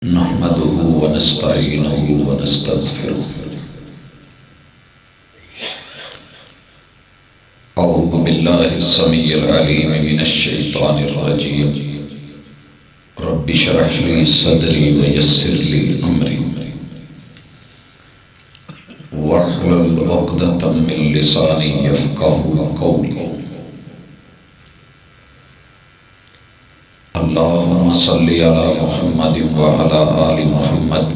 نحمده ونستعينه ونستغفره. أعوذ بالله السميع العليم من الشيطان الرجيم. رب اشرح لي صدري ويسر لي أمري واحلل عقدة من لساني يفقهوا قولي. اللهم صل على محمد وعلى آل محمد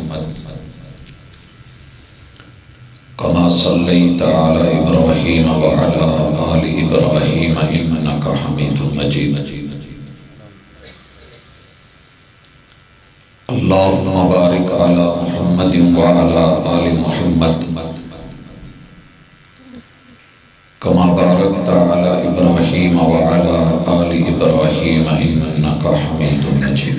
كما صليت على إبراهيم وعلى آل إبراهيم إنك حميد مجيد. اللهم بارك على محمد وعلى آل محمد كما باركت على إبراهيم وعلى آل إبراهيم إنك حميد مجيد.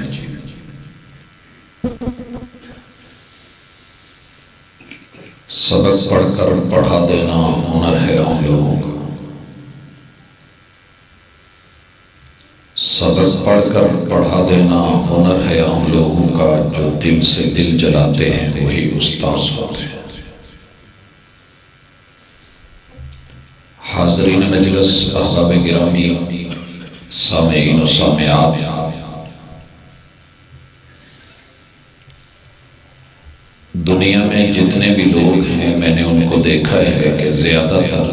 سبق پڑھ کر پڑھا دینا ہنر ہے ہم لوگوں کا. سبق پڑھ کر پڑھا دینا ہنر ہے ہم لوگوں کا. جو دل سے دل جلاتے ہیں وہی استاد ہوتے ہیں. حاضرین مجلس، احباب گرامی، سامعین و سامعات، دنیا میں جتنے بھی لوگ ہیں میں نے ان کو دیکھا ہے کہ زیادہ تر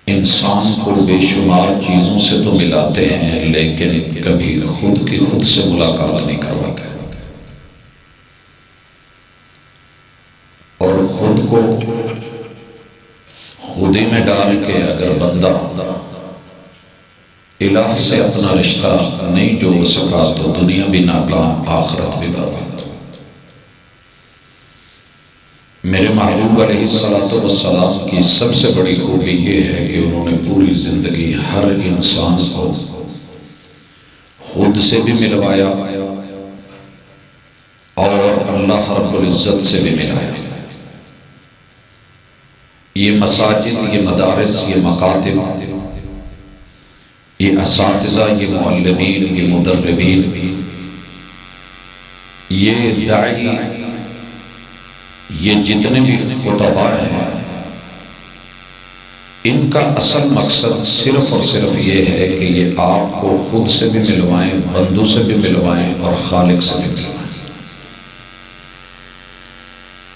انسان کو بے شمار چیزوں سے تو ملاتے ہیں لیکن کبھی خود کی خود سے ملاقات نہیں کرواتے، اور خود کو خود ہی میں ڈال کے اگر بندہ الہ سے اپنا رشتہ نہیں جوڑ سکا تو دنیا بھی ناکام، آخرت بھی برباد. میرے محبوب علیہ السلام کی سب سے بڑی خوبی یہ ہے کہ انہوں نے پوری زندگی ہر انسان کو خود سے بھی ملوایا اور اللہ رب العزت سے بھی ملایا. یہ مساجد، یہ مدارس، یہ مکاتب، یہ اساتذہ، یہ معلمین، یہ مدربین، یہ داعی، یہ جتنے بھی خطباء ہیں، ان کا اصل مقصد صرف اور صرف یہ ہے کہ یہ آپ کو خود سے بھی ملوائیں، بندوں سے بھی ملوائیں اور خالق سے بھی ملوائیں.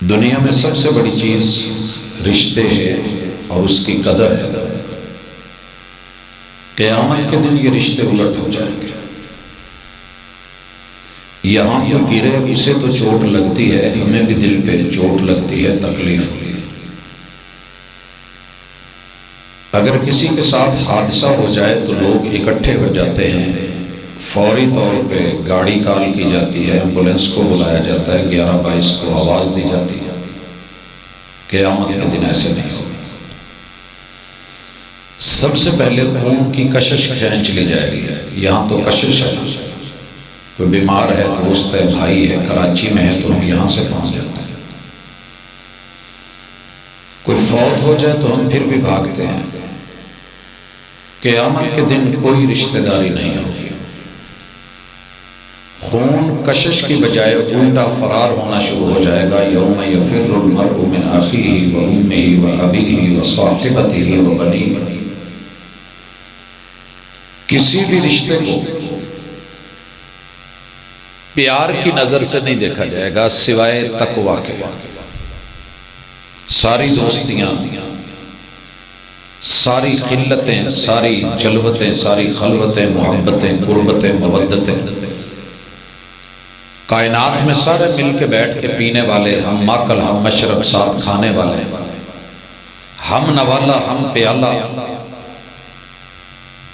دنیا میں سب سے بڑی چیز رشتے ہیں اور اس کی قدر ہے. قیامت کے دن یہ رشتے الٹ ہو جائیں گے. یہاں پر گرے اسے تو چوٹ لگتی ہے، ہمیں بھی دل پہ چوٹ لگتی ہے، تکلیف ہوتی ہے. اگر کسی کے ساتھ حادثہ ہو جائے تو لوگ اکٹھے ہو جاتے ہیں، فوری طور پہ گاڑی کال کی جاتی ہے، ایمبولینس کو بلایا جاتا ہے، 1122 کو آواز دی جاتی ہے. قیامت کے دن ایسے نہیں ہوگا. سب سے پہلے خون کی کشش کھینچ لی جائے گی. یہاں تو کشش ہے، کوئی بیمار ہے، دوست ہے، بھائی ہے، کراچی میں ہے تو ہم یہاں سے پہنچ جاتے ہیں. کوئی فوت ہو جائے تو ہم پھر بھی بھاگتے ہیں. قیامت کے دن کوئی رشتہ داری نہیں ہوگی. خون کشش کی بجائے الٹا فرار ہونا شروع ہو جائے گا. یوم یفر المرء من اخیہ وامہ وابیہ وصاحبتہ وبنیہ. کسی بھی رشتے کو پیار کی نظر سے نہیں دیکھا جائے گا سوائے تقویٰ کے. ساری دوستیاں، ساری خلتیں، ساری جلوتیں، ساری خلوتیں، محبتیں، قربتیں، مودتیں، کائنات میں سارے مل کے بیٹھ کے پینے والے، ہم ماکل، ہم مشرب، ساتھ کھانے والے، ہم نوالا، ہم پیالہ،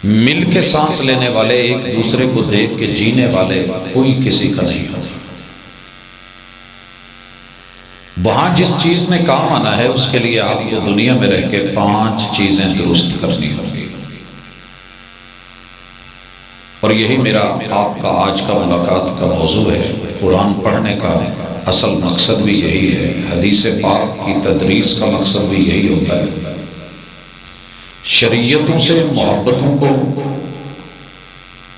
مل کے سانس لینے والے، ایک دوسرے کو دیکھ کے جینے والے، کوئی کسی کا نہیں ہوتا. وہاں جس چیز نے کام آنا ہے اس کے لیے آپ کو دنیا میں رہ کے 5 چیزیں درست کرنی ہوگی. اور یہی میرا آپ کا آج کا ملاقات کا موضوع ہے. قرآن پڑھنے کا اصل مقصد بھی یہی ہے، حدیث پاک کی تدریس کا مقصد بھی یہی ہوتا ہے. شریعتوں سے محبتوں کو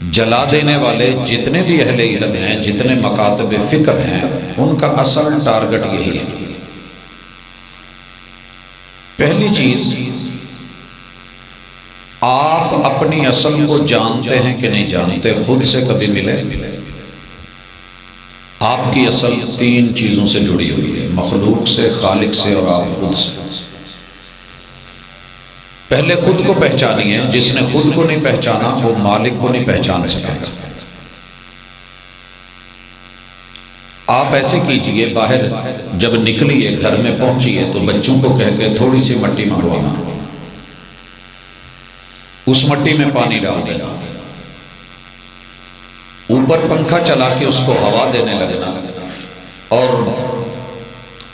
جلا دینے والے جتنے بھی اہل علم ہیں، جتنے مکاتب فکر ہیں، ان کا اصل ٹارگٹ یہی ہے۔ پہلی چیز، آپ اپنی اصل کو جانتے ہیں کہ نہیں جانتے؟ خود سے کبھی ملے؟ آپ کی اصل تین چیزوں سے جڑی ہوئی ہے، مخلوق سے، خالق سے اور آپ خود سے۔ پہلے خود کو پہچانیے، جس نے خود کو نہیں پہچانا وہ مالک کو نہیں پہچان سکے گا۔ آپ ایسے کیجئے، باہر جب نکلیے، گھر میں پہنچیے تو بچوں کو کہہ کے تھوڑی سی مٹی منگوانا، اس مٹی میں پانی ڈال دینا، اوپر پنکھا چلا کے اس کو ہوا دینے لگنا، اور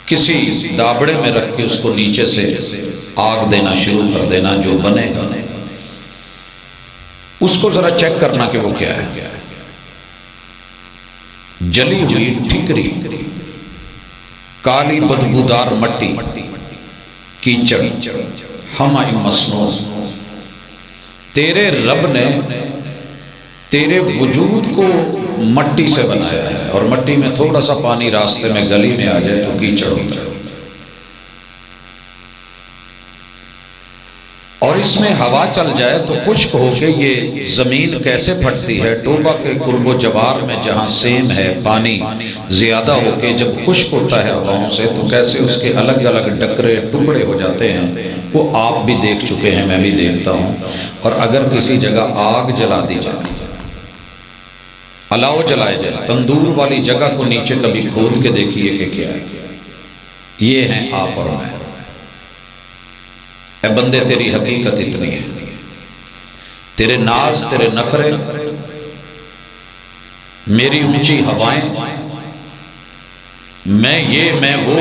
کسی دابڑے میں رکھ کے اس کو نیچے سے آگ دینا شروع کر دینا۔ جو بنے گا اس کو ذرا چیک کرنا کہ وہ کیا ہے۔ جلی ہوئی ٹھکری، کالی بدبودار مٹی، کیچڑ، ہمائی مسنون۔ تیرے رب نے تیرے وجود کو مٹی سے بنایا ہے، اور مٹی میں تھوڑا سا پانی راستے میں گلی میں آ جائے تو کیچڑ ہوتا ہے، اور اس میں ہوا چل جائے تو خشک ہو کے یہ زمین کیسے پھٹتی ہے۔ ٹوبہ کے قرب و جوار میں جہاں سیم ہے، پانی زیادہ ہو کے جب خشک ہوتا ہے ہواؤں سے تو کیسے اس کے الگ الگ ڈکرے ٹکڑے ہو جاتے ہیں، وہ آپ بھی دیکھ چکے ہیں، میں بھی دیکھتا ہوں۔ اور اگر کسی جگہ آگ جلا دی جائے، الاؤ جلائے جائے، تندور والی جگہ کو نیچے کبھی کھود کے دیکھیے کہ کیا ہے۔ یہ ہیں آپ اور میں۔ اے بندے، تیری حقیقت اتنی ہے، تیرے ناز، تیرے نخرے، میری اونچی ہوائیں، میں یہ میں وہ،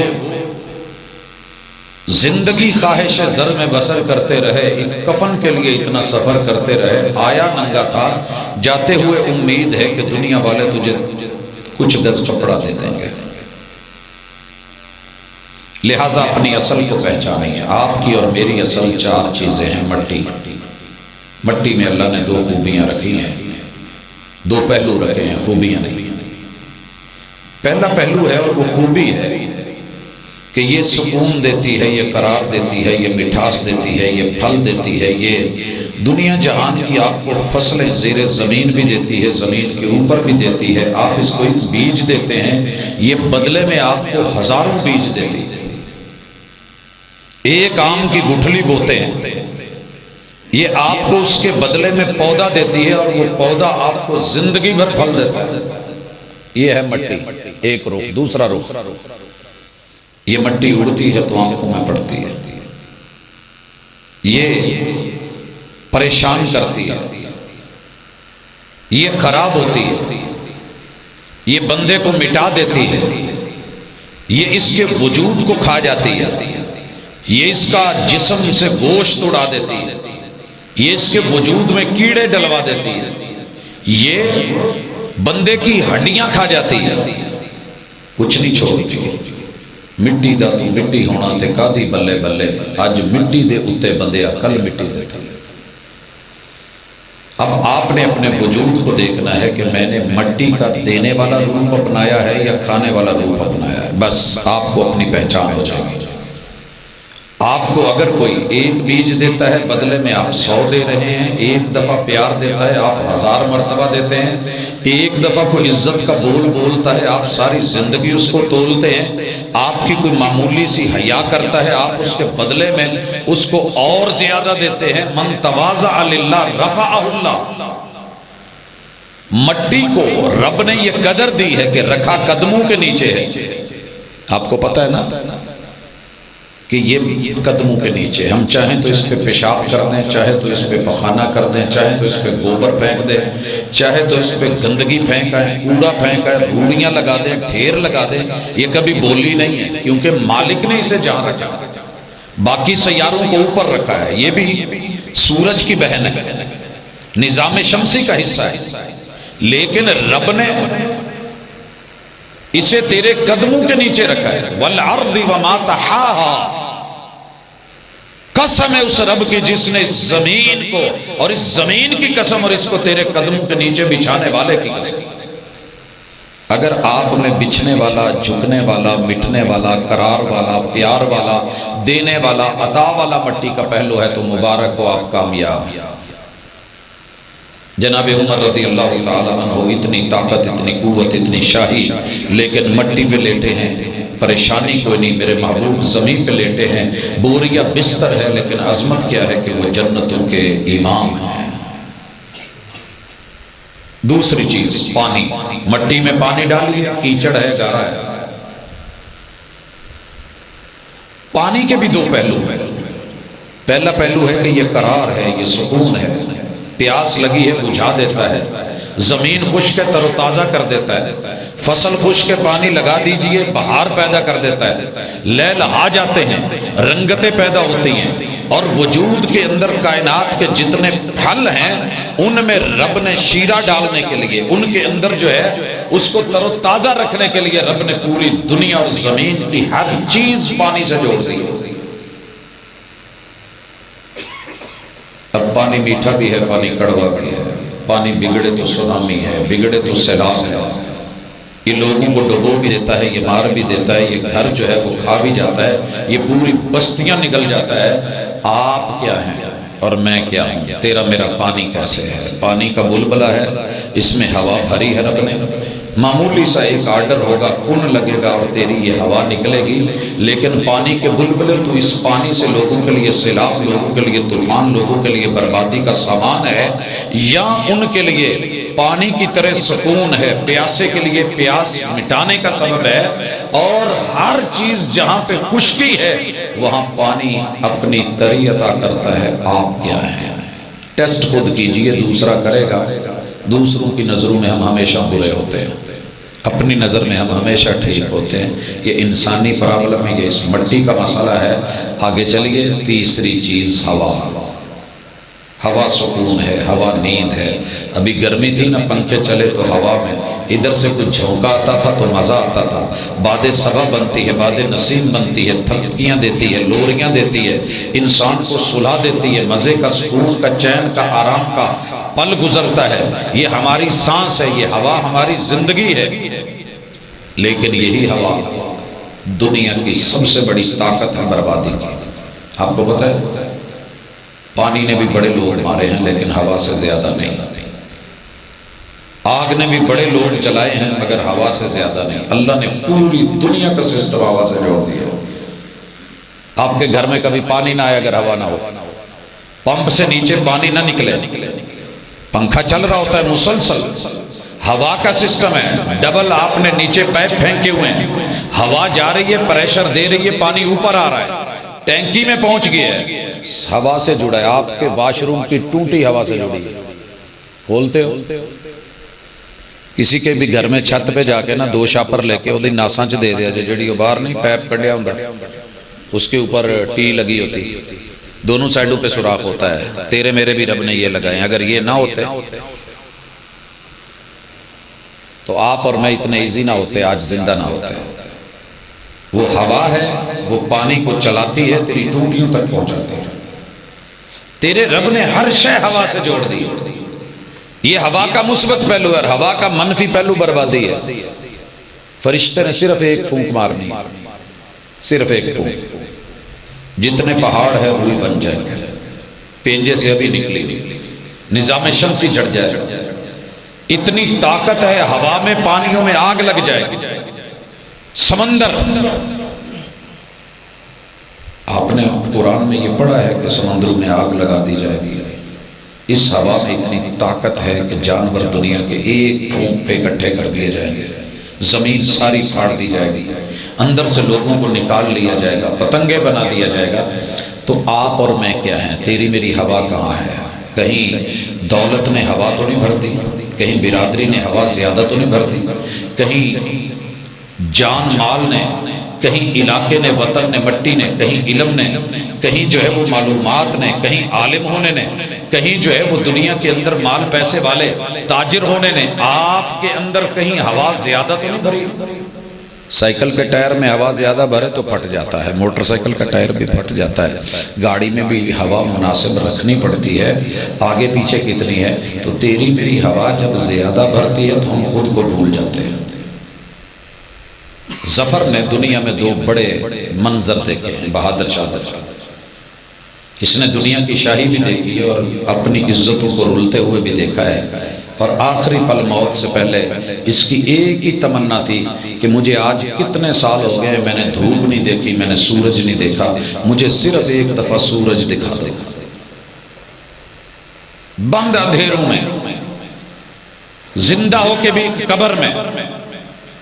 زندگی خواہش زر میں بسر کرتے رہے، ایک کفن کے لیے اتنا سفر کرتے رہے، آیا ننگا تھا، جاتے ہوئے امید ہے کہ دنیا والے تجھے کچھ گز کپڑا دے دیں گے۔ لہٰذا اپنی اصل کو پہچانیں۔ آپ کی اور میری اصل چار چیزیں ہیں۔ مٹی، مٹی میں اللہ نے دو خوبیاں رکھی ہیں، دو پہلو رکھے ہیں، خوبیاں نہیں۔ پہلا پہلو ہے اور وہ خوبی ہے کہ یہ سکون دیتی ہے، یہ قرار دیتی ہے، یہ مٹھاس دیتی ہے، یہ پھل دیتی ہے، یہ دنیا جہان کی آپ کو فصلیں زیر زمین بھی دیتی ہے، زمین کے اوپر بھی دیتی ہے۔ آپ اس کو ایک بیج دیتے ہیں، یہ بدلے میں آپ کو ہزاروں بیج دیتی ہے۔ ایک آم کی گٹھلی بوتے ہیں، یہ آپ کو اس کے بدلے میں پودا دیتی ہے، اور وہ پودا آپ کو زندگی بھر پھل دیتا ہے۔ یہ ہے مٹی، ایک رخ۔ دوسرا رخ، یہ مٹی اڑتی ہے تو آنکھوں میں پڑتی ہے، یہ پریشان کرتی ہے، یہ خراب ہوتی ہے، یہ بندے کو مٹا دیتی ہے، یہ اس کے وجود کو کھا جاتی ہے، یہ اس کا جسم سے گوشت اڑا دیتی ہے، یہ اس کے وجود میں کیڑے ڈلوا دیتی ہے، یہ بندے کی ہڈیاں کھا جاتی ہے، کچھ نہیں چھوڑتی۔ مٹی دا تو مٹی ہونا تے کادی بلے بلے، آج مٹی دے اتے بندے کل مٹی دے تھے۔ اب آپ نے اپنے وجود کو دیکھنا ہے کہ میں نے مٹی کا دینے والا روپ اپنایا ہے یا کھانے والا روپ اپنایا ہے، بس آپ کو اپنی پہچان ہو جائے گی۔ آپ کو اگر کوئی ایک بیج دیتا ہے، بدلے میں آپ 100 دے رہے ہیں، ایک دفعہ پیار دیتا ہے آپ 1000 مرتبہ دیتے ہیں، ایک دفعہ کوئی عزت کا بول بولتا ہے آپ ساری زندگی اس کو تولتے ہیں، آپ کی کوئی معمولی سی حیا کرتا ہے آپ اس کے بدلے میں اس کو اور زیادہ دیتے ہیں۔ من تواضع للہ رفعہ اللہ۔ مٹی کو رب نے یہ قدر دی ہے کہ رکھا قدموں کے نیچے ہے۔ آپ کو پتہ ہے نا کہ یہ قدموں کے نیچے، ہم چاہیں تو اس پہ پیشاب کر دیں، چاہے تو اس پہ پخانہ کر دیں، چاہے تو اس پہ گوبر پھینک دیں، چاہے تو اس پہ گندگی پھینکائیں، کوڑا پھینکائیں، روڑیاں لگا دیں، ڈھیر لگا دیں، یہ کبھی بولی نہیں ہے، کیونکہ مالک نے اسے جہاں رکھا۔ باقی سیاروں کو اوپر رکھا ہے، یہ بھی سورج کی بہن ہے، نظام شمسی کا حصہ ہے، لیکن رب نے اسے تیرے قدموں کے نیچے رکھا ہے۔ وَالْعَرْضِ وَمَا تَحَاهَا، قسم ہے اس رب کی جس نے اس زمین کو اور اس زمین کی قسم اور اس کو تیرے قدموں کے نیچے بچھانے والے کی قسم۔ اگر آپ میں بچھنے والا، جھکنے والا، مٹنے والا، قرار والا، پیار والا، دینے والا، عطا والا مٹی کا پہلو ہے تو مبارک ہو، آپ کامیاب۔ جناب عمر رضی اللہ تعالیٰ عنہ اتنی طاقت، اتنی قوت، اتنی شاہی، لیکن مٹی پہ لیٹے ہیں، پریشانی کوئی نہیں، میرے محبوب زمین پہ لیٹے ہیں، بوریا بستر ہے، لیکن عظمت کیا ہے کہ وہ جنتوں کے امام ہیں۔ دوسری چیز پانی، مٹی میں پانی ڈالیے، کیچڑ ہے، گارا ہے۔ پانی کے بھی دو پہلو ہیں۔ پہلا پہلو ہے کہ یہ قرار ہے، یہ سکون ہے، پیاس لگی ہے بجھا دیتا ہے، زمین خشک ہے تر و تازہ کر دیتا ہے، فصل خشک ہے پانی لگا دیجئے بہار پیدا کر دیتا ہے، لیل آ جاتے ہیں، رنگتیں پیدا ہوتی ہیں، اور وجود کے اندر کائنات کے جتنے پھل ہیں ان میں رب نے شیرہ ڈالنے کے لیے، ان کے اندر جو ہے اس کو تر و تازہ رکھنے کے لیے رب نے پوری دنیا اور زمین کی ہر چیز پانی سے جوڑ دی ہے۔ اب پانی میٹھا بھی ہے، پانی کڑوا بھی ہے، پانی بگڑے تو سونامی ہے، بگڑے تو سیلاب ہے، یہ لوگوں کو ڈبو بھی دیتا ہے، یہ مار بھی دیتا ہے، یہ گھر جو ہے وہ کھا بھی جاتا ہے، یہ پوری بستیاں نکل جاتا ہے۔ آپ کیا ہیں اور میں کیا ہوں؟ تیرا میرا پانی کیسے ہے؟ پانی کا بلبلہ ہے، اس میں ہوا بھری ہے رب نے، معمولی سا ایک آرڈر ہوگا، کن لگے گا اور تیری یہ ہوا نکلے گی، لیکن پانی کے بلبلے تو اس پانی سے لوگوں کے لیے سیلاب، لوگوں کے لیے طوفان، لوگوں کے لیے بربادی کا سامان ہے، یا ان کے لیے پانی کی طرح سکون ہے، پیاسے کے لیے پیاس مٹانے کا سبب ہے، اور ہر چیز جہاں پہ خشکی ہے وہاں پانی اپنی تری عطا کرتا ہے۔ آپ کیا ہیں؟ ٹیسٹ خود کیجئے، دوسرا کرے گا۔ دوسروں کی نظروں میں ہم ہمیشہ برے ہوتے ہیں، اپنی نظر میں ہم ہمیشہ ٹھیک ہوتے ہیں۔ یہ انسانی پرابلم ہے، یہ اس مٹی کا مسئلہ ہے۔ آگے چلیے، تیسری چیز ہوا۔ ہوا سکون ہے، ہوا نیند ہے۔ ابھی گرمی تھی نا، پنکھے چلے تو ہوا میں ادھر سے کچھ جھونکا آتا تھا تو مزہ آتا تھا، باد صبا بنتی ہے، باد نسیم بنتی ہے، تھپکیاں دیتی ہے، لوریاں دیتی ہے، انسان کو سلا دیتی ہے، مزے کا، سکون کا، چین کا، آرام کا پل گزرتا ہے۔ یہ ہماری سانس ہے، یہ ہوا ہماری زندگی ہے۔ لیکن یہی ہوا دنیا کی سب سے بڑی طاقت ہے بربادی کی۔ آپ کو پتہ ہے پانی نے بھی بڑے لوگ مارے ہیں لیکن ہوا سے زیادہ نہیں، آگ نے بھی بڑے لوگ جلائے ہیں مگر ہوا سے زیادہ نہیں۔ اللہ نے پوری دنیا کا سسٹم ہوا سے جوڑ دیا۔ آپ کے گھر میں کبھی پانی نہ آئے اگر ہوا نہ ہو، پمپ سے نیچے پانی نہ نکلے، پنکھا چل رہا ہوتا ہے مسلسل، ہوا کا سسٹم ہے، ڈبل آپ نے نیچے پائپ پھینکے ہوئے ہیں، ہوا جا رہی ہے، پریشر دے رہی ہے، پانی اوپر آ رہا ہے، ٹینکی میں پہنچ گیا ہے، ہوا سے جڑا ہے۔ آپ کے واش روم کی ٹونٹی ہوا سے جڑی ہے، کھولتے ہو، کسی کے بھی گھر میں چھت پہ جا کے نا دو شاپر لے کے وہ ناساں چ دے دیا جڑی باہر نہیں پیپ کڈیا ہوندا، اس کے اوپر ٹی لگی ہوتی، دونوں سائڈوں پہ سوراخ ہوتا ہے۔ تیرے میرے بھی رب نے یہ لگائے، اگر یہ نہ ہوتے تو آپ اور میں اتنے ایزی نہ ہوتے، آج زندہ نہ ہوتے۔ وہ ہوا ہے، وہ پانی کو چلاتی ہے، تیری ٹوٹیوں تک پہنچاتی ہے۔ تیرے رب نے ہر شے ہوا سے جوڑ دی۔ یہ ہوا کا مثبت پہلو ہے اور ہوا کا منفی پہلو بربادی ہے۔ فرشتے نے صرف ایک پھونک مارنی، صرف ایک پھونک، جتنے پہاڑ ہے روئی بن جائیں گے، پینجے سے ابھی نکلی، نظام شمسی جڑ جائے، اتنی طاقت ہے ہوا میں، پانیوں میں آگ لگ جائے گی، سمندر، آپ نے قرآن میں یہ پڑھا ہے کہ سمندروں میں آگ لگا دی جائے گی۔ اس ہوا میں اتنی طاقت ہے کہ جانور دنیا کے ایک پھونک پہ اکٹھے کر دیے جائیں گے، زمین ساری پھاڑ دی جائے گی، اندر سے لوگوں کو نکال لیا جائے گا، پتنگے بنا دیا جائے گا۔ تو آپ اور میں کیا ہیں؟ تیری میری ہوا کہاں ہے؟ کہیں دولت نے ہوا تو نہیں بھر دی، کہیں برادری نے ہوا زیادہ تو نہیں بھر دی، کہیں جان مال نے، کہیں علاقے نے، وطن نے، مٹی نے، کہیں علم نے، کہیں جو ہے وہ معلومات نے، کہیں عالم ہونے نے، کہیں جو ہے وہ دنیا کے اندر مال پیسے والے تاجر ہونے نے، آپ کے اندر کہیں ہوا زیادہ تو نہیں بھری؟ سائیکل کے ٹائر میں ہوا زیادہ بھرے تو پھٹ جاتا ہے، موٹر سائیکل کا ٹائر بھی پھٹ جاتا ہے، گاڑی میں بھی ہوا مناسب رکھنی پڑتی ہے، آگے پیچھے کتنی ہے، تو تیری میری ہوا جب زیادہ بھرتی ہے تو ہم خود کو بھول جاتے ہیں۔ ظفر نے دنیا میں دو بڑے منظر دیکھے ہیں، بہادر شاہ ظفر، اس نے دنیا کی شاہی بھی دیکھی ہے اور اپنی عزتوں کو رلتے ہوئے بھی دیکھا ہے، اور آخری پل موت سے پہلے اس کی ایک ہی تمنا تھی کہ مجھے آج کتنے سال ہو گئے میں نے دھوپ نہیں دیکھی، میں نے سورج نہیں دیکھا، مجھے صرف ایک دفعہ سورج دکھا دو۔ بند اندھیروں میں، زندہ ہو کے بھی قبر میں،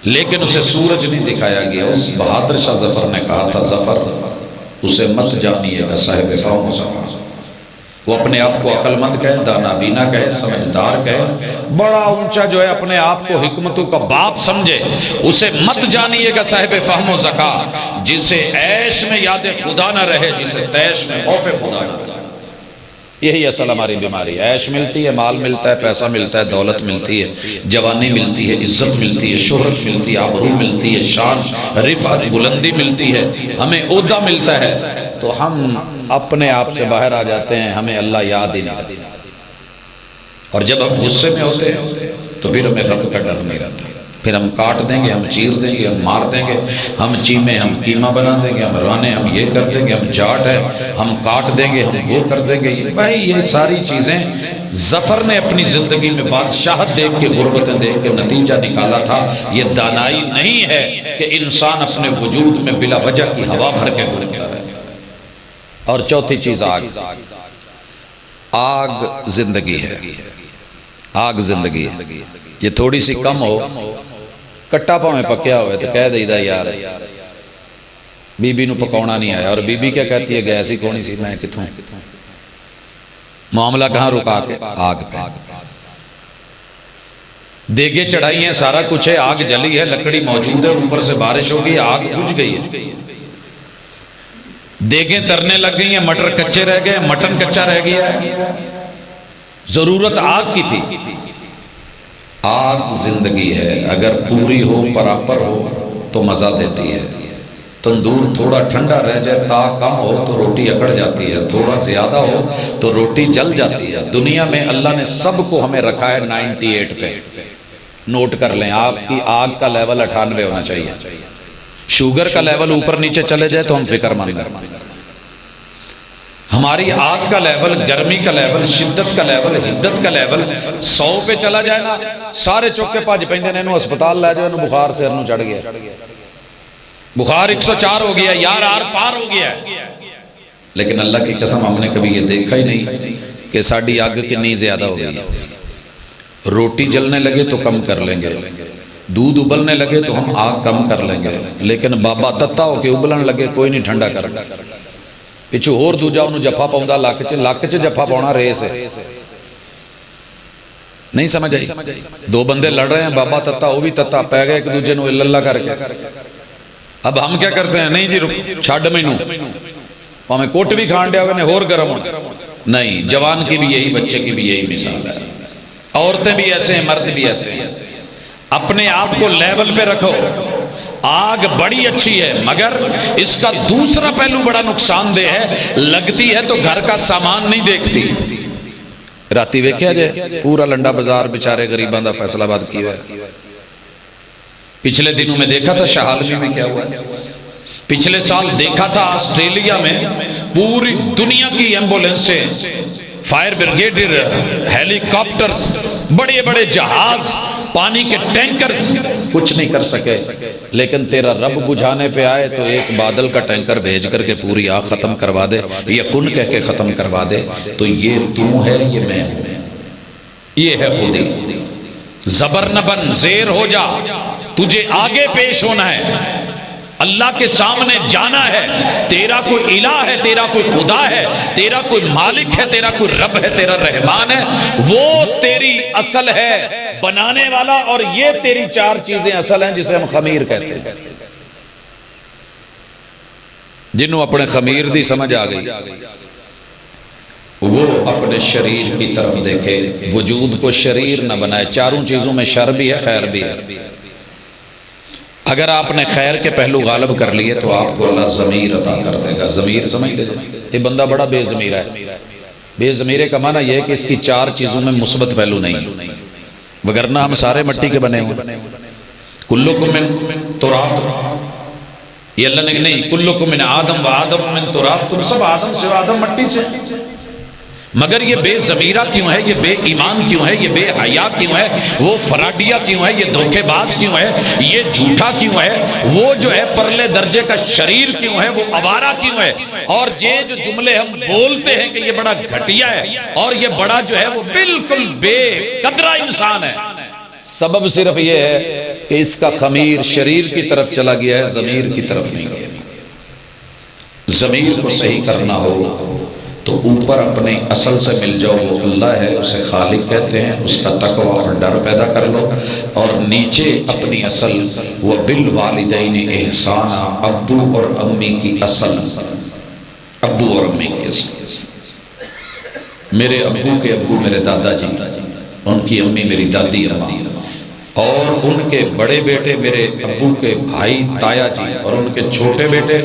لیکن اسے سورج نہیں دکھایا گیا۔ اس بہادر شاہ ظفر نے کہا تھا، ظفر اسے مت جانیے گا صاحب فہم و سماع۔ وہ اپنے آپ کو عقل مند کہے، دانا بینا کہے، سمجھدار کہے، بڑا اونچا جو ہے اپنے آپ کو حکمتوں کا باپ سمجھے، اسے مت جانیے گا صاحب فہم و ذکا، جسے عیش میں یاد خدا نہ رہے، جسے تیش میں خوف خدا نہ رہے۔ یہی اصل ہماری بیماری ہے۔ عیش ملتی ہے، مال ملتا ہے، پیسہ ملتا ہے، دولت ملتی ہے، جوانی ملتی ہے، عزت ملتی ہے، شہرت ملتی ہے، آبرو ملتی ہے، شان رفعت بلندی ملتی ہے، ہمیں عہدہ ملتا ہے، تو ہم اپنے آپ سے باہر آ جاتے ہیں، ہمیں اللہ یاد ہی نہیں۔ اور جب ہم غصے میں ہوتے ہیں تو پھر ہمیں رب کا ڈر نہیں رہتا، پھر ہم کاٹ دیں گے، ہم چیر دیں گے، ہم مار دیں گے، ہم چیمے ہم قیمہ بنا دیں گے، ہم رانے ہم یہ کر دیں گے، ہم جاٹ ہے ہم کاٹ دیں گے، ہم وہ کر دیں گے۔ بھائی یہ ساری چیزیں ظفر نے اپنی زندگی میں بادشاہت دیکھ کے، غربتیں دیکھ کے نتیجہ نکالا تھا۔ یہ دانائی نہیں ہے کہ انسان اپنے وجود میں بلا وجہ کی ہوا بھر کے گھومتا رہے۔ اور چوتھی چیز آگ۔ آگ زندگی ہے، آگ زندگی ہے۔ یہ تھوڑی سی کم ہو، کٹا پاؤں میں پکیا ہوئے تو کہہ دئیدا یار بی بی نو پکونا نہیں آیا، اور بی بی کیا کہتی ہے، گیس ہی کونی سی، میں کتوں معاملہ کہاں رکا کے آگ پہ۔ دیگے چڑھائی ہیں، سارا کچھ ہے، آگ جلی ہے، لکڑی موجود ہے، اوپر سے بارش ہوگی، آگ بجھ گئی ہے۔ دیگیں ترنے لگ گئی ہیں، مٹر کچے رہ گئے، مٹن کچا رہ گیا ہے، ضرورت آگ کی تھی۔ آگ زندگی ہے، اگر پوری ہو، پراپر ہو تو مزہ دیتی ہے۔ تندور تھوڑا ٹھنڈا رہ جائے، تا کم ہو تو روٹی اکڑ جاتی ہے، تھوڑا زیادہ ہو تو روٹی جل جاتی ہے۔ دنیا میں اللہ نے سب کو ہمیں رکھا ہے 98 پہ، نوٹ کر لیں، آپ کی آگ کا لیول 98 ہونا چاہیے۔ شوگر کا لیول اوپر نیچے چلے جائے تو ہم فکر مند ہیں۔ ہماری آگ کا لیول، گرمی کا لیول، شدت کا لیول، حدت کا لیول 100 پہ چلا جائے نا، سارے چوکے پاج پہندے نے، انہوں اسپتال لے جائے، انہوں بخار سے انہوں چڑھ گیا، بخار 104 ہو گیا، یار آر پار ہو گیا۔ لیکن اللہ کی قسم ہم نے کبھی یہ دیکھا ہی نہیں کہ ساڑھی آگ کتنی زیادہ ہو گئی۔ روٹی جلنے لگے تو کم کر لیں گے، دودھ ابلنے لگے تو ہم آگ کم کر لیں گے، لیکن بابا تتا ہو کے ابلن لگے کوئی نہیں ٹھنڈا کر گا۔ پچھو اور دوجا انہوں جفا پاؤں لک چ جفا پاؤنا ریس ہے، نہیں سمجھ آئی؟ دو بندے لڑ رہے ہیں، بابا تتا وہ بھی تتا، پہ گئے ایک دوجے نو اللہ کر کے۔ اب ہم کیا کرتے ہیں، نہیں جی چھاڑ میں نو ہمیں کوٹ بھی کھان دیا ہوئے اور گرم ہونا نہیں۔ جوان کی بھی یہی، بچے کی بھی یہی مثال ہے، عورتیں بھی ایسے ہیں، مرد بھی ایسے ہیں۔ اپنے آپ کو لیول پہ رکھو۔ آگ بڑی اچھی ہے، مگر اس کا دوسرا پہلو بڑا نقصان دہ ہے، لگتی ہے تو گھر کا سامان نہیں دیکھتی۔ راتی ویکھیا جائے پورا لنڈا بازار بیچارے غریباں دا فیصل آباد کیا ہے۔ پچھلے دنوں میں دیکھا تھا شہالوی میں کیا ہوا ہے، پچھلے سال دیکھا تھا آسٹریلیا میں پوری دنیا کی ایمبولینسیں، فائر بریگیڈ، ہیلی کاپٹرز، بڑے بڑے جہاز، پانی کے ٹینکرز کچھ نہیں کر سکے، لیکن تیرا رب بجھانے پہ آئے تو ایک بادل کا ٹینکر بھیج کر کے پوری آگ ختم کروا دے، یہ کن کہہ کے ختم کروا دے۔ تو یہ تو ہے، یہ میں ہوں، یہ ہے خودی۔ زبر نہ بن، زیر ہو جا، تجھے آگے پیش ہونا ہے، اللہ کے سامنے جانا ہے۔ تیرا کوئی الہ ہے، تیرا کوئی خدا ہے، تیرا کوئی مالک ہے، تیرا کوئی رب ہے، تیرا رحمان ہے، وہ تیری اصل ہے بنانے والا، اور یہ تیری چار چیزیں اصل ہیں جسے ہم خمیر کہتے ہیں۔ جنہوں اپنے خمیر دی سمجھ آ گئی وہ اپنے شریر کی طرف دیکھے، وجود کو شریر نہ بنائے۔ چاروں چیزوں میں شر بھی ہے، خیر بھی ہے۔ اگر آپ نے خیر کے پہلو غالب کر لیے تو آپ کو اللہ ضمیر عطا کر دے گا. ضمیر سمجھ لے، یہ بندہ بڑا بے ضمیر ہے. بے ضمیرے کا معنی یہ ہے کہ اس کی چار چیزوں میں مثبت پہلو نہیں، وگرنہ ہم سارے مٹی کے بنے ہوئے. کلکم من تراب، یہ اللہ نے نہیں، کلکم من آدم و آدم من تراب، تم سب آدم سے، آدم مٹی سے. مگر یہ بے ضمیرہ کیوں ہے، یہ بے ایمان کیوں ہے، یہ بے حیا کیوں ہے، وہ فراڈیا کیوں ہے، یہ دھوکے باز کیوں ہے، یہ جھوٹا کیوں ہے، وہ جو ہے پرلے درجے کا شریر کیوں ہے، وہ آوارہ کیوں ہے. اور یہ جو جملے ہم بولتے ہیں کہ یہ بڑا گھٹیا ہے اور یہ بڑا جو ہے وہ بالکل بے قدرہ انسان ہے، سبب صرف یہ ہے کہ اس کا خمیر شریر کی طرف چلا گیا ہے، ضمیر کی طرف نہیں گیا. ضمیر کو صحیح کرنا ہو تو اوپر اپنے اصل سے مل جاؤ، وہ اللہ ہے، اسے خالق کہتے ہیں، اس کا تقوی اور ڈر پیدا کر لو. اور نیچے اپنی اصل وہ بالوالدین احسانا، ابو اور امی کی اصل، ابو اور امی کی اصل. میرے ابو کے ابو میرے دادا جی، ان کی امی میری دادی اما، اور ان کے بڑے بیٹے میرے ابو کے بھائی تایا جی، اور ان کے چھوٹے بیٹے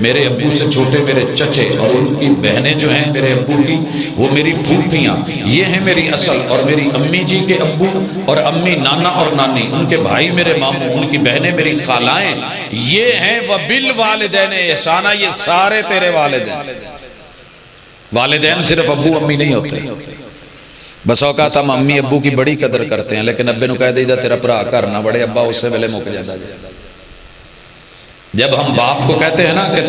میرے ابو سے چھوٹے میرے چچے، اور ان کی بہنیں جو ہیں میرے ابو کی وہ میری پھوپھیاں. یہ ہیں میری اصل. اور میری امی جی کے ابو اور امی نانا اور نانی، ان کے بھائی میرے ماموں، ان کی بہنیں میری خالائیں. یہ ہیں وبالوالدین احسانا، یہ سارے تیرے والدین. والدین صرف ابو امی نہیں ہوتے. بس اوقات ہم امی ابو کی بڑی قدر کرتے ہیں، لیکن ابے نو کہہ دے تیرا بھرا گھر نہ بڑے، ابا اس سے ویلے مک جاتا ہے. جب ہم باپ کو کہتے ہیں نا کہ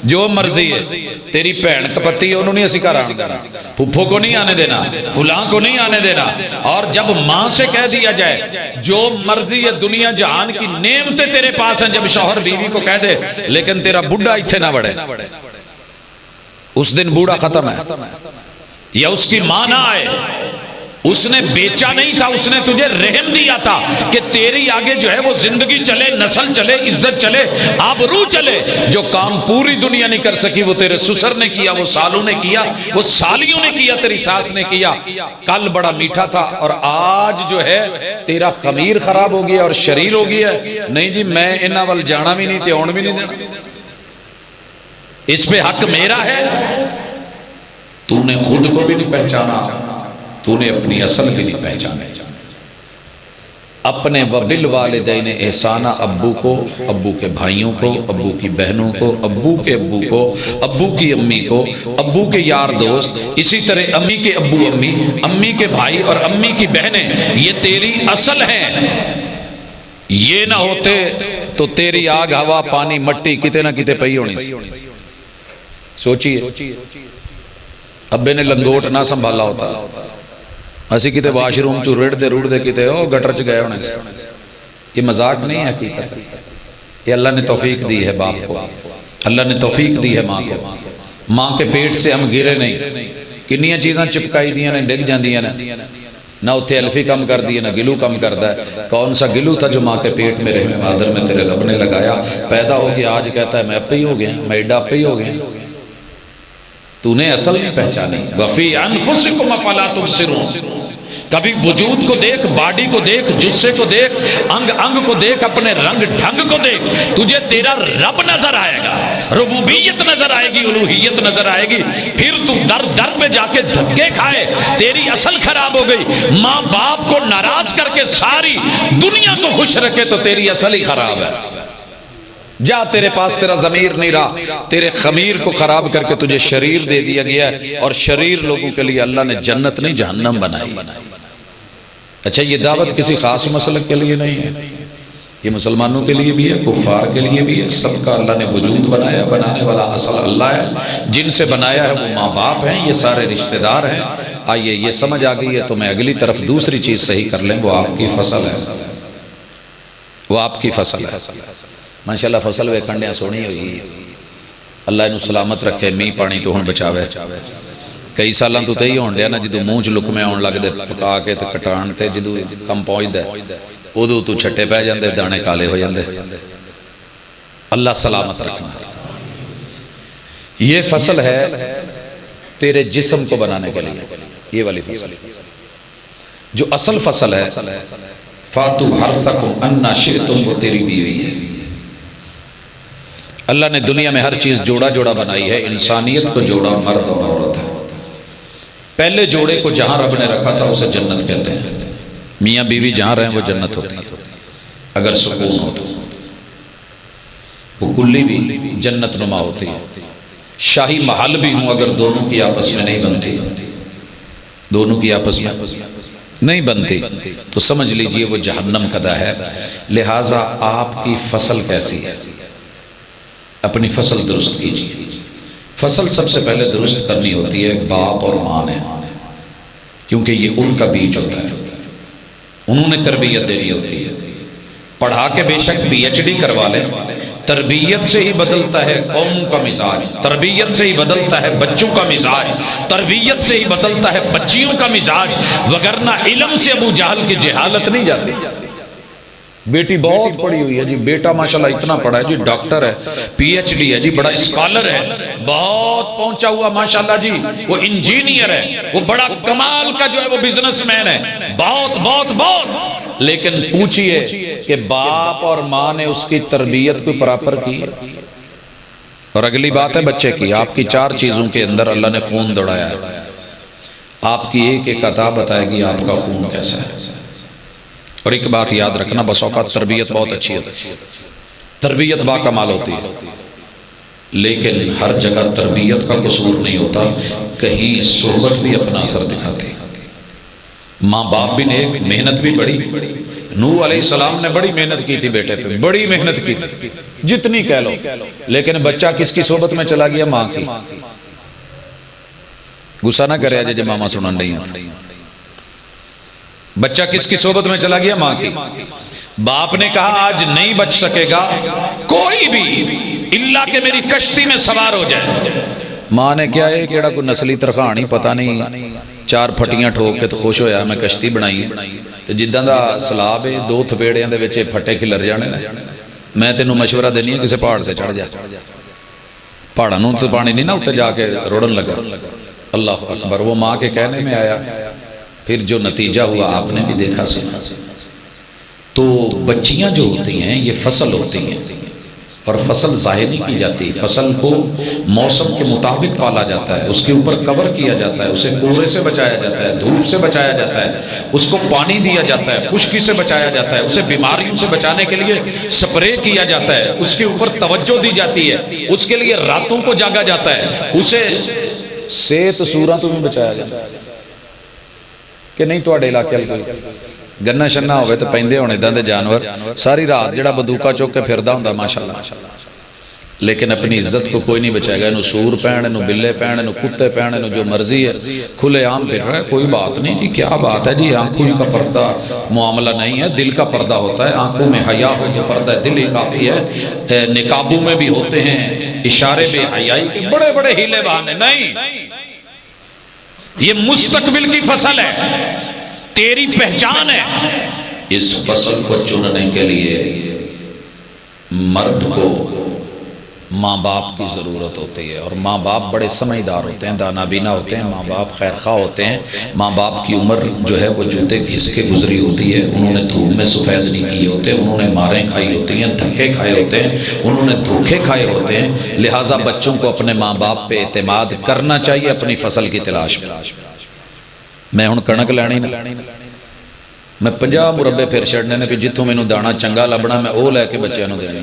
جو مرضی ہے، تیری بہن کپتی ہے انہوں نہیں اسی گھر آنا دینا، پھپھو کو نہیں آنے دینا، فلاں کو نہیں آنے دینا. اور جب ماں سے کہہ دیا جائے جو مرضی ہے دنیا جہان کی نعمتیں تیرے پاس ہیں، جب شوہر بیوی کو کہہ دے لیکن تیرا بڈھا اتھے نہ بڑھے، اس دن بوڑھا ختم ہے. یا اس کی ماں نہ آئے، اس نے بیچا نہیں تھا، اس نے تجھے رحم دیا تھا کہ تیری آگے جو ہے وہ زندگی چلے، نسل چلے، عزت چلے، آبرو چلے. جو کام پوری دنیا نہیں کر سکی وہ تیرے سسر نے کیا، وہ سالوں نے کیا، وہ سالیوں نے کیا، تیری ساس نے کیا. کل بڑا میٹھا تھا اور آج جو ہے تیرا خمیر خراب ہو گیا اور شریر ہو گیا. نہیں جی میں انہاں وال جانا بھی نہیں تے آن بھی نہیں دینا، اس پہ حق میرا ہے. تو نے خود کو بھی نہیں پہچانا، تو نے اپنی اصل بھی نہیں پہچانے. اپنے وبالوالدین احسانا، ابو کو، ابو کے بھائیوں کو، ابو کی بہنوں کو، ابو کے ابو کو، ابو کی امی کو، ابو کے یار دوست، اسی طرح امی کے ابو امی، امی کے بھائی اور امی کی بہنیں، یہ تیری اصل ہیں. یہ نہ ہوتے تو تیری آگ ہوا پانی مٹی کتے نہ کتے پئی ہونی سی. سوچیے ابے نے لنگوٹ نہ سنبھالا ہوتا، اسی کتے واش روم چو ریڑ دے کتے او گٹر چ گئے ہونے. یہ مذاق نہیں ہے، حقیقت. یہ اللہ نے توفیق دی ہے باپ کو، اللہ نے توفیق دی ہے ماں کو. ماں کے پیٹ سے ہم گرے نہیں. کنیاں چیزاں چپکائی دیاں نے ڈگ جاندیاں نے، نہ اتھے الفی کم کر دی نہ گلو کم کردا ہے. کون سا گلو تھا جو ماں کے پیٹ میں رحم مادر میں تیرے رب نے لگایا؟ پیدا ہو گیا آج کہتا ہے میں اپے ہی ہو گیا، میں ایڈا اپے ہی ہو گیا. تو نے اصل نہیں پہچانی. وَفِي أَنفُسِكُمْ أَفَلَا تُبْصِرُونَ. کبھی وجود کو دیکھ، باڈی کو دیکھ، جسے کو دیکھ، انگ انگ کو دیکھ، اپنے رنگ ڈھنگ کو دیکھ، تجھے تیرا رب نظر آئے گا، ربوبیت نظر آئے گی، الوہیت نظر آئے گی. پھر تو در در پہ جا کے دھکے کھائے، تیری اصل خراب ہو گئی. ماں باپ کو ناراض کر کے ساری دنیا کو خوش رکھے تو تیری اصل ہی خراب ہے. جا تیرے پاس تیرا ضمیر نہیں رہا، تیرے خمیر کو خراب کر کے تجھے شریر دے دیا گیا ہے. اور شریر لوگوں کے لیے اللہ نے جنت نہیں جہنم بنائی. اچھا یہ دعوت کسی خاص مسلک کے لیے نہیں ہے، یہ مسلمانوں کے لیے بھی ہے، کفار کے لیے بھی ہے. سب کا اللہ نے وجود بنایا، بنانے والا اصل اللہ ہے. جن سے بنایا ہے وہ ماں باپ ہیں، یہ سارے رشتہ دار ہیں. آئیے یہ سمجھ آ گئی ہے تو میں اگلی طرف دوسری چیز صحیح کر لیں. وہ آپ کی فصل ہے، وہ آپ کی فصل ہے. ماشاءاللہ فصل وے کنڈیاں سونی ہوئی، اللہ انہوں سلامت رکھے، می پانی تو ہن بچاوے. کئی سالاں تو تے ہی ہون ڈیا نا جدو مونچ لکمے آن لگ دے پکا کے تے کٹان تے جدو کم پہنچ دے ادو تو چھٹے پہ جاندے، دانے کالے ہو جاندے. اللہ سلامت رکھنا. یہ فصل ہے تیرے جسم کو بنانے کے لیے، یہ والی فصل جو اصل فصل ہے. فاتو حرثکم انا شئتم، وہ تیری بیوی ہے۔ اللہ نے دنیا میں ہر چیز جوڑا جوڑا بنائی ہے، انسانیت کو جوڑا مرد اور عورت ہے۔ پہلے جوڑے کو جہاں رب نے رکھا تھا اسے جنت کہتے ہیں، میاں بیوی جہاں رہیں وہ جنت ہوتی ہے اگر سکون ہو تو، وہ کلی بھی جنت نما ہوتی ہے۔ شاہی محل بھی ہوں اگر دونوں کی آپس میں نہیں بنتی، دونوں کی آپس میں نہیں بنتی تو سمجھ لیجئے وہ جہنم کدا ہے۔ لہٰذا آپ کی فصل کیسی ہے، اپنی فصل درست کیجیے۔ فصل سب سے پہلے درست کرنی ہوتی ہے باپ اور ماں نے، کیونکہ یہ ان کا بیج ہوتا ہے، انہوں نے تربیت دینی ہوتی ہے۔ پڑھا کے بے شک پی ایچ ڈی کروا لیں، تربیت سے ہی بدلتا ہے قوموں کا مزاج، تربیت سے ہی بدلتا ہے بچوں کا مزاج، تربیت سے ہی بدلتا ہے بچیوں کا مزاج، وگرنہ علم سے ابو جہل کی جہالت نہیں جاتی۔ بیٹی بہت پڑھی ہوئی ہے جی، بیٹا ماشاءاللہ اتنا پڑھا ہے جی، ڈاکٹر ہے، پی ایچ ڈی ہے جی، بڑا اسکالر ہے، بہت پہنچا ہوا ماشاءاللہ جی، وہ انجینئر ہے، وہ بڑا کمال کا جو ہے وہ بزنس مین ہے، بہت بہت بہت، لیکن پوچھئے کہ باپ اور ماں نے اس کی تربیت کو پراپر کی؟ اور اگلی بات ہے بچے کی، آپ کی 4 چیزوں کے اندر اللہ نے خون دوڑایا ہے، آپ کی ایک ایک عطا بتائے گی آپ کا خون کیسا ہے۔ اور ایک بات یاد رکھنا، بس اوقات تربیت بہت اچھی ہوتی ہے، تربیت با کمال ہوتی ہے، لیکن ہر جگہ تربیت کا قصور نہیں ہوتا، کہیں صحبت بھی اپنا اثر دکھاتی ہے۔ ماں باپ بھی نے محنت بھی بڑی، نوح علیہ السلام نے بڑی محنت کی تھی بیٹے پہ، بڑی محنت کی تھی جتنی کہہ لو، لیکن بچہ کس کی صحبت میں چلا گیا؟ ماں کی۔ غصہ نہ کرے آجے جب ماما سنن نہیں ہے، بچہ کس کی صحبت میں چلا گیا؟ ماں کی۔ باپ نے کہا آج نہیں بچ سکے گا کوئی بھی اللہ کہ میری کشتی میں سوار ہو جائے۔ ماں نے کیا ہے کیڑا کوئی نسلی ترخانی پتہ نہیں، 4 پھٹیاں ٹھوک کے تو خوش ہویا میں کشتی بنائی، تو جداں دا سلاب ہے 2 تھپیڑیاں دے وچے پھٹے کھلر جانے، میں تینوں مشورہ دینی ہے کسے پہاڑ سے چڑھ جا، پہاڑاں تو پانی نہیں نہ اتنے جا کے روڑن لگا۔ اللہ اکبر، وہ ماں کے کہنے میں آیا، پھر جو نتیجہ ہوا آپ نے بھی دیکھا سنا۔ تو بچیاں جو ہوتی ہیں یہ فصل ہوتی ہیں، اور فصل ظاہر نہیں کی جاتی، فصل کو موسم کے مطابق پالا جاتا ہے، اس کے اوپر کور کیا جاتا ہے، اسے کورے سے بچایا جاتا ہے، دھوپ سے بچایا جاتا ہے، اس کو پانی دیا جاتا ہے، خشکی سے بچایا جاتا ہے، اسے بیماریوں سے بچانے کے لیے سپرے کیا جاتا ہے، اس کے اوپر توجہ دی جاتی ہے، اس کے لیے راتوں کو جاگا جاتا ہے، اسے صحت صورتوں میں بچایا جاتا ہے کہ نہیں۔ تو علاقے گنا شنا ہوئے تو پیندے ہونے دے جانور ساری رات جڑا بندوقہ چوک کے پھردا ہوندا ماشاءاللہ، لیکن اپنی عزت کو کوئی نہیں بچائے گا، انہوں سور پہن، انہوں بلے پہن، انہوں کتے پہن، انہوں جو مرضی ہے کھلے عام پھر رہا ہے، کوئی بات نہیں جی، کیا بات ہے جی، آنکھوں کا پردہ معاملہ نہیں ہے، دل کا پردہ ہوتا ہے، آنکھوں میں حیا ہو تو پردہ دل ہی کافی ہے، نقابوں میں بھی ہوتے ہیں اشارے بے حیائی کے بڑے بڑے ہیلے بہانے، نہیں، یہ مستقبل کی فصل ہے، تیری پہچان ہے۔ اس فصل کو چننے کے لیے مرد کو ماں باپ کی ضرورت ہوتی ہے، اور ماں باپ بڑے سمجھدار ہوتے ہیں، دانا بینا ہوتے ہیں، ماں باپ خیرخواہ ہوتے ہیں، ماں باپ کی عمر جو ہے وہ جوتے گھس کے گزری ہوتی ہے، انہوں نے دھوپ میں سفید نہیں کیے ہوتے، انہوں نے ماریں کھائی ہوتی ہیں، دھکے کھائے ہوتے ہیں، انہوں نے دھوکے کھائے ہوتے ہیں، لہٰذا بچوں کو اپنے ماں باپ پہ اعتماد کرنا چاہیے اپنی فصل کی تلاش میں۔ میں ہن کنک لینی نہ، میں 50 مربے پھر چھڑنے نے، پھر جتوں میں دانا چنگا لبنا میں وہ لے کے بچیاں نوں دینا۔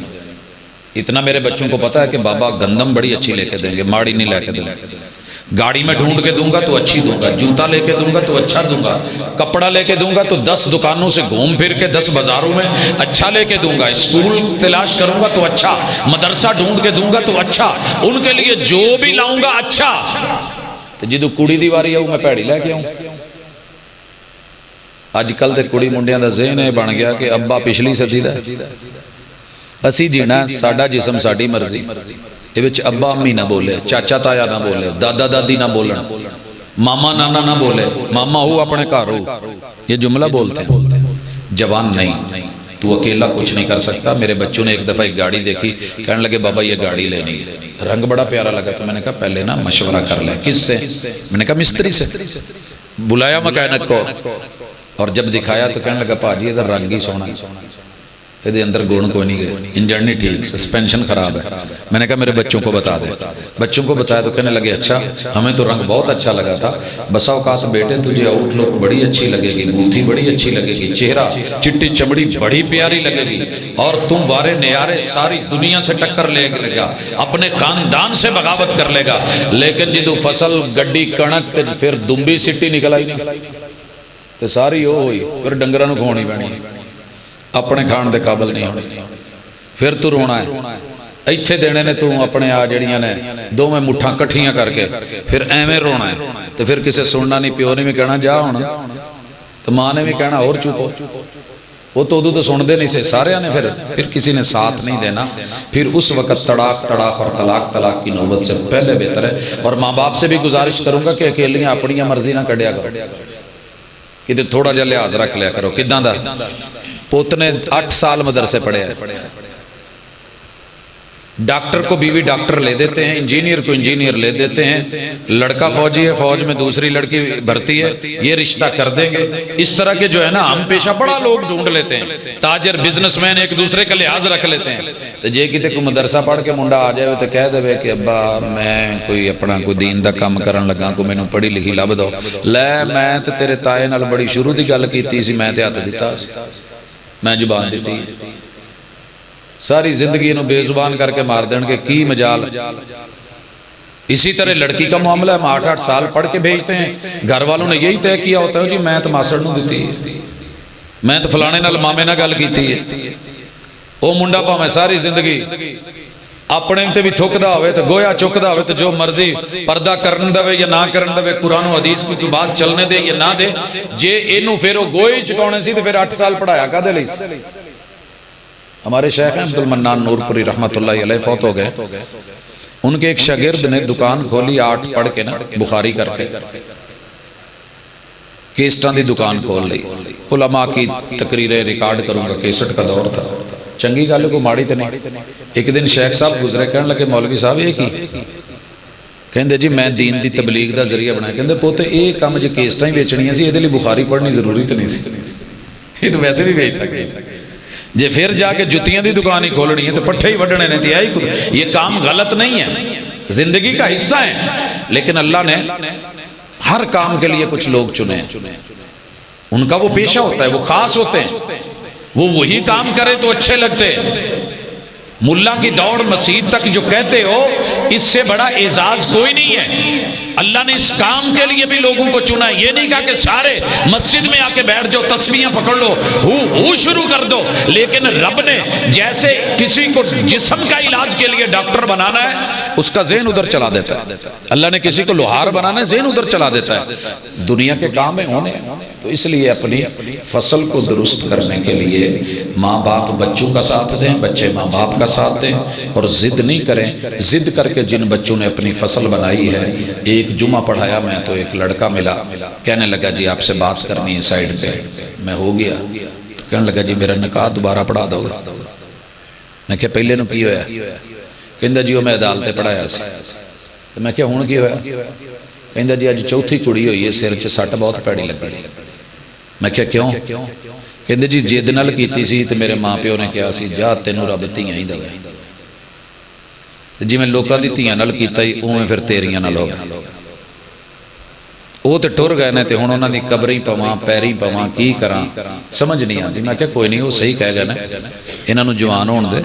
اتنا میرے بچوں کو پتا ہے کہ بابا گندم بڑی اچھی لے کے دیں گے، ماڑی نہیں لے کے دیں گے، گاڑی میں ڈھونڈ کے دوں گا تو اچھی دوں گا، جوتا لے کے دوں گا تو اچھا دوں گا، کپڑا لے کے دوں گا تو 10 دکانوں سے گھوم پھر کے 10 بازاروں میں اچھا لے کے دوں گا، اسکول تلاش کروں گا تو اچھا، مدرسہ ڈھونڈ کے دوں گا تو اچھا، ان کے لیے جو بھی لاؤں گا اچھا۔ تو جدو کڑی دی واری آؤں میں پیڑی لے کے آؤں۔ آج کل دے کڑی منڈیاں دا ذہن ہے بن گیا کہ ابا پچھلی صدی دا اسی جینا ساڈا جسم ساڈی مرضی، یہ وچ ابا امی نہ بولے، چاچا تایا نہ بولے، دادا دادی نہ بولن، ماما نانا نہ بولے، ماما ہو اپنے گھر ہو، یہ جملہ بولتے ہیں۔ جوان نہیں، تو اکیلا کچھ نہیں کر سکتا۔ میرے بچوں نے ایک دفعہ ایک گاڑی دیکھی، کہنے لگے بابا یہ گاڑی لینی ہے، رنگ بڑا پیارا لگا، تو میں نے کہا پہلے نا مشورہ کر لیں۔ کس سے؟ میں نے کہا مستری سے۔ بلایا مکینک کو، اور جب دکھایا تو کہنے لگا پاجی ادھر رنگ ہی سونا یہ اندر گون کو نہیں گئے، انجن نہیں ٹھیک، سسپینشن خراب ہے۔ میں نے کہا میرے بچوں کو بتا دے، بچوں کو بتایا تو کہنے لگے اچھا ہمیں تو رنگ بہت اچھا لگا تھا، بسا اوقات بیٹے تجھے آؤٹ لک بڑی اچھی لگے گی، بوتھی بڑی اچھی لگے گی، چہرہ چٹی چمڑی بڑی پیاری لگے گی، اور تم وارے نیارے ساری دنیا سے ٹکر لے گا، اپنے خاندان سے بغاوت کر لے گا، لیکن جدو فصل گڈی کنک پھر دمبی سٹی نکل آئی تو ساری وہ ہوئی، پھر ڈنگراں نوں کھاونی پینی، اپنے کھان دے قابل نہیں ہونے، پھر تو رونا ہے ایتھے دینے نے تو اپنے آ جڑیاں نے دو میں مٹھاں کٹھیاں کر کے پھر ایویں رونا ہے، تو پھر کسے سننا نہیں، پیو نے بھی کہنا جا ہونا، تو ماں نے بھی کہنا اور چپو، وہ تو ادو تو سن دے نہیں سے سارے نے، پھر کسی نے ساتھ نہیں دینا، پھر اس وقت تڑاک تڑاک اور طلاق طلاق کی نوبت سے پہلے بہتر ہے۔ اور ماں باپ سے بھی گزارش کروں گا کہ اکیلیاں اپنی مرضی نہ کڈیا کرو، کہ تھوڑا جا لحاظ رکھ لیا کرو، کداں دا پوت نے 8 سال مدرسے پڑھے ہیں، ڈاکٹر کو بیوی ڈاکٹر لے دیتے ہیں، انجینئر کو انجینئر لے دیتے ہیں، لڑکا فوجی ہے فوج میں دوسری لڑکی بھرتی ہے، یہ رشتہ کر دیں گے، اس طرح کے جو ہے نا ہم پیشہ بڑا لوگ ڈھونڈ لیتے ہیں، تاجر بزنس مین ایک دوسرے کا لحاظ رکھ لیتے ہیں، تو جے کتے کو مدرسہ پڑھ کے منڈا آ جائے تو کہہ دے کہ ابا میں کوئی اپنا کوئی دین دا کام کرن لگا، کو میں نو پڑھی لکھی لب دو، لے میں تے تیرے تائے نال بڑی شروع دی گل کیتی سی، میں تے ہاتھ دیتا سی، میں زبان دیتی، ساری زندگی انہوں بے زبان کر کے مار دیں گے، کی مجال۔ اسی طرح لڑکی کا معاملہ ہے، 8-8 سال پڑھ کے بھیجتے ہیں، گھر والوں نے یہی طے کیا ہوتا ہے جی میں تو ماسڑ نوں دیتی ہے، میں تو فلانے نال مامے نہ گل کیتی ہے، او منڈا پاویں ساری زندگی اپنے تے بھی تھکدا ہوئے تو گویا چکدا ہوئے تو جو مرضی پردہ کرن دے یا نہ کرن دے، قرآن و حدیث کی بات چلنے دے یا نہ دے، جے اینوں پھر وہ گوئے چکانے سی تو پھر 8 سال پڑھایا کا دے لیس۔ ہمارے شیخ عبد المنان نور پوری رحمت اللہ علیہ فوت ہو گئے، ان کے ایک شاگرد نے دکان کھولی 8 پڑھ کے نا بخاری کر کے، کیسٹاں دی دکان کھول لی، علماء کی تقریریں ریکارڈ کروں گا، کیسٹ کا دور تھا، چنگی گل کو ماڑی تے نہیں۔ ایک دن شیخ صاحب گزرے کہنے لگے مولوی صاحب یہ کی؟ کہندے جی میں دین دی تبلیغ دا ذریعہ بنایا، کہندے پوتے اے کام جے کیسٹاں ہی بیچنیاں سی، ادھے لی بخاری پڑھنی ضروری تے نہیں سی، یہ تو ویسے بھی بیچ سکے، جے پھر جا کے جتیاں دی دکان ہی کھولنی ہے تو پٹھے ہی وڈنے نے دیا ہی، یہ کام غلط نہیں ہے، زندگی کا حصہ ہے، لیکن اللہ نے ہر کام کے لیے کچھ لوگ چنے ہیں، ان کا وہ پیشہ ہوتا ہے، وہ خاص ہوتے ہیں، وہ وہی کام کرے تو اچھے لگتے ہیں۔ ملا کی دوڑ مسجد تک جو کہتے ہو، اس سے بڑا اعزاز کوئی نہیں ہے، اللہ نے اس کام کے لیے بھی لوگوں کو چنا ہے، یہ نہیں کہا کہ سارے مسجد میں آ کے بیٹھ جاؤ تسبیحاں پکڑ لو ہو شروع کر دو، لیکن رب نے جیسے کسی کو جسم کا علاج کے لیے ڈاکٹر بنانا ہے اس کا ذہن ادھر چلا دیتا ہے، اللہ نے کسی کو لوہار بنانا ہے ذہن ادھر چلا دیتا ہے، دنیا کے کام میں ہونے، تو اس لیے اپنی فصل کو درست کرنے کے لیے ماں باپ بچوں کا ساتھ دیں، بچے ماں باپ کا ساتھ دیں، اور ضد نہیں کریں، ضد کر کے جن بچوں نے اپنی فصل بنائی ہے۔ ایک جمعہ پڑھایا میں تو ایک لڑکا ملا، کہنے لگا جی آپ سے بات کرنی ہے سائیڈ پہ، میں ہو گیا، کہنے لگا جی میرا نکاح دوبارہ پڑھا دو گا، میں کہا پہلے نو کی ہویا، کہندہ جی میں عدالتیں پڑھایا سی، تو میں کہا ہون کی ہویا، کہندہ جی آج چوتھی کڑی ہوئی ہے، سر چ سٹ بہت پیڑی لگی، میں کہا کیوں؟ کہندے جی جد نال کیتی سی تو میرے ماں پیو نے کہا سی جا تینوں رب تیاں ہی دوے، جی میں لوکاں دی تیاں نال کیتا ہی اوویں پھر تیریاں نال ہو گیا، وہ تے ٹر گئے نے تے ہن انہاں دی قبریں پواں پیری پواں کی کراں سمجھ نہیں آندی، میں کہا کوئی نہیں وہ صحیح کہہ گئے نا، انہاں نوں جوان ہون دے،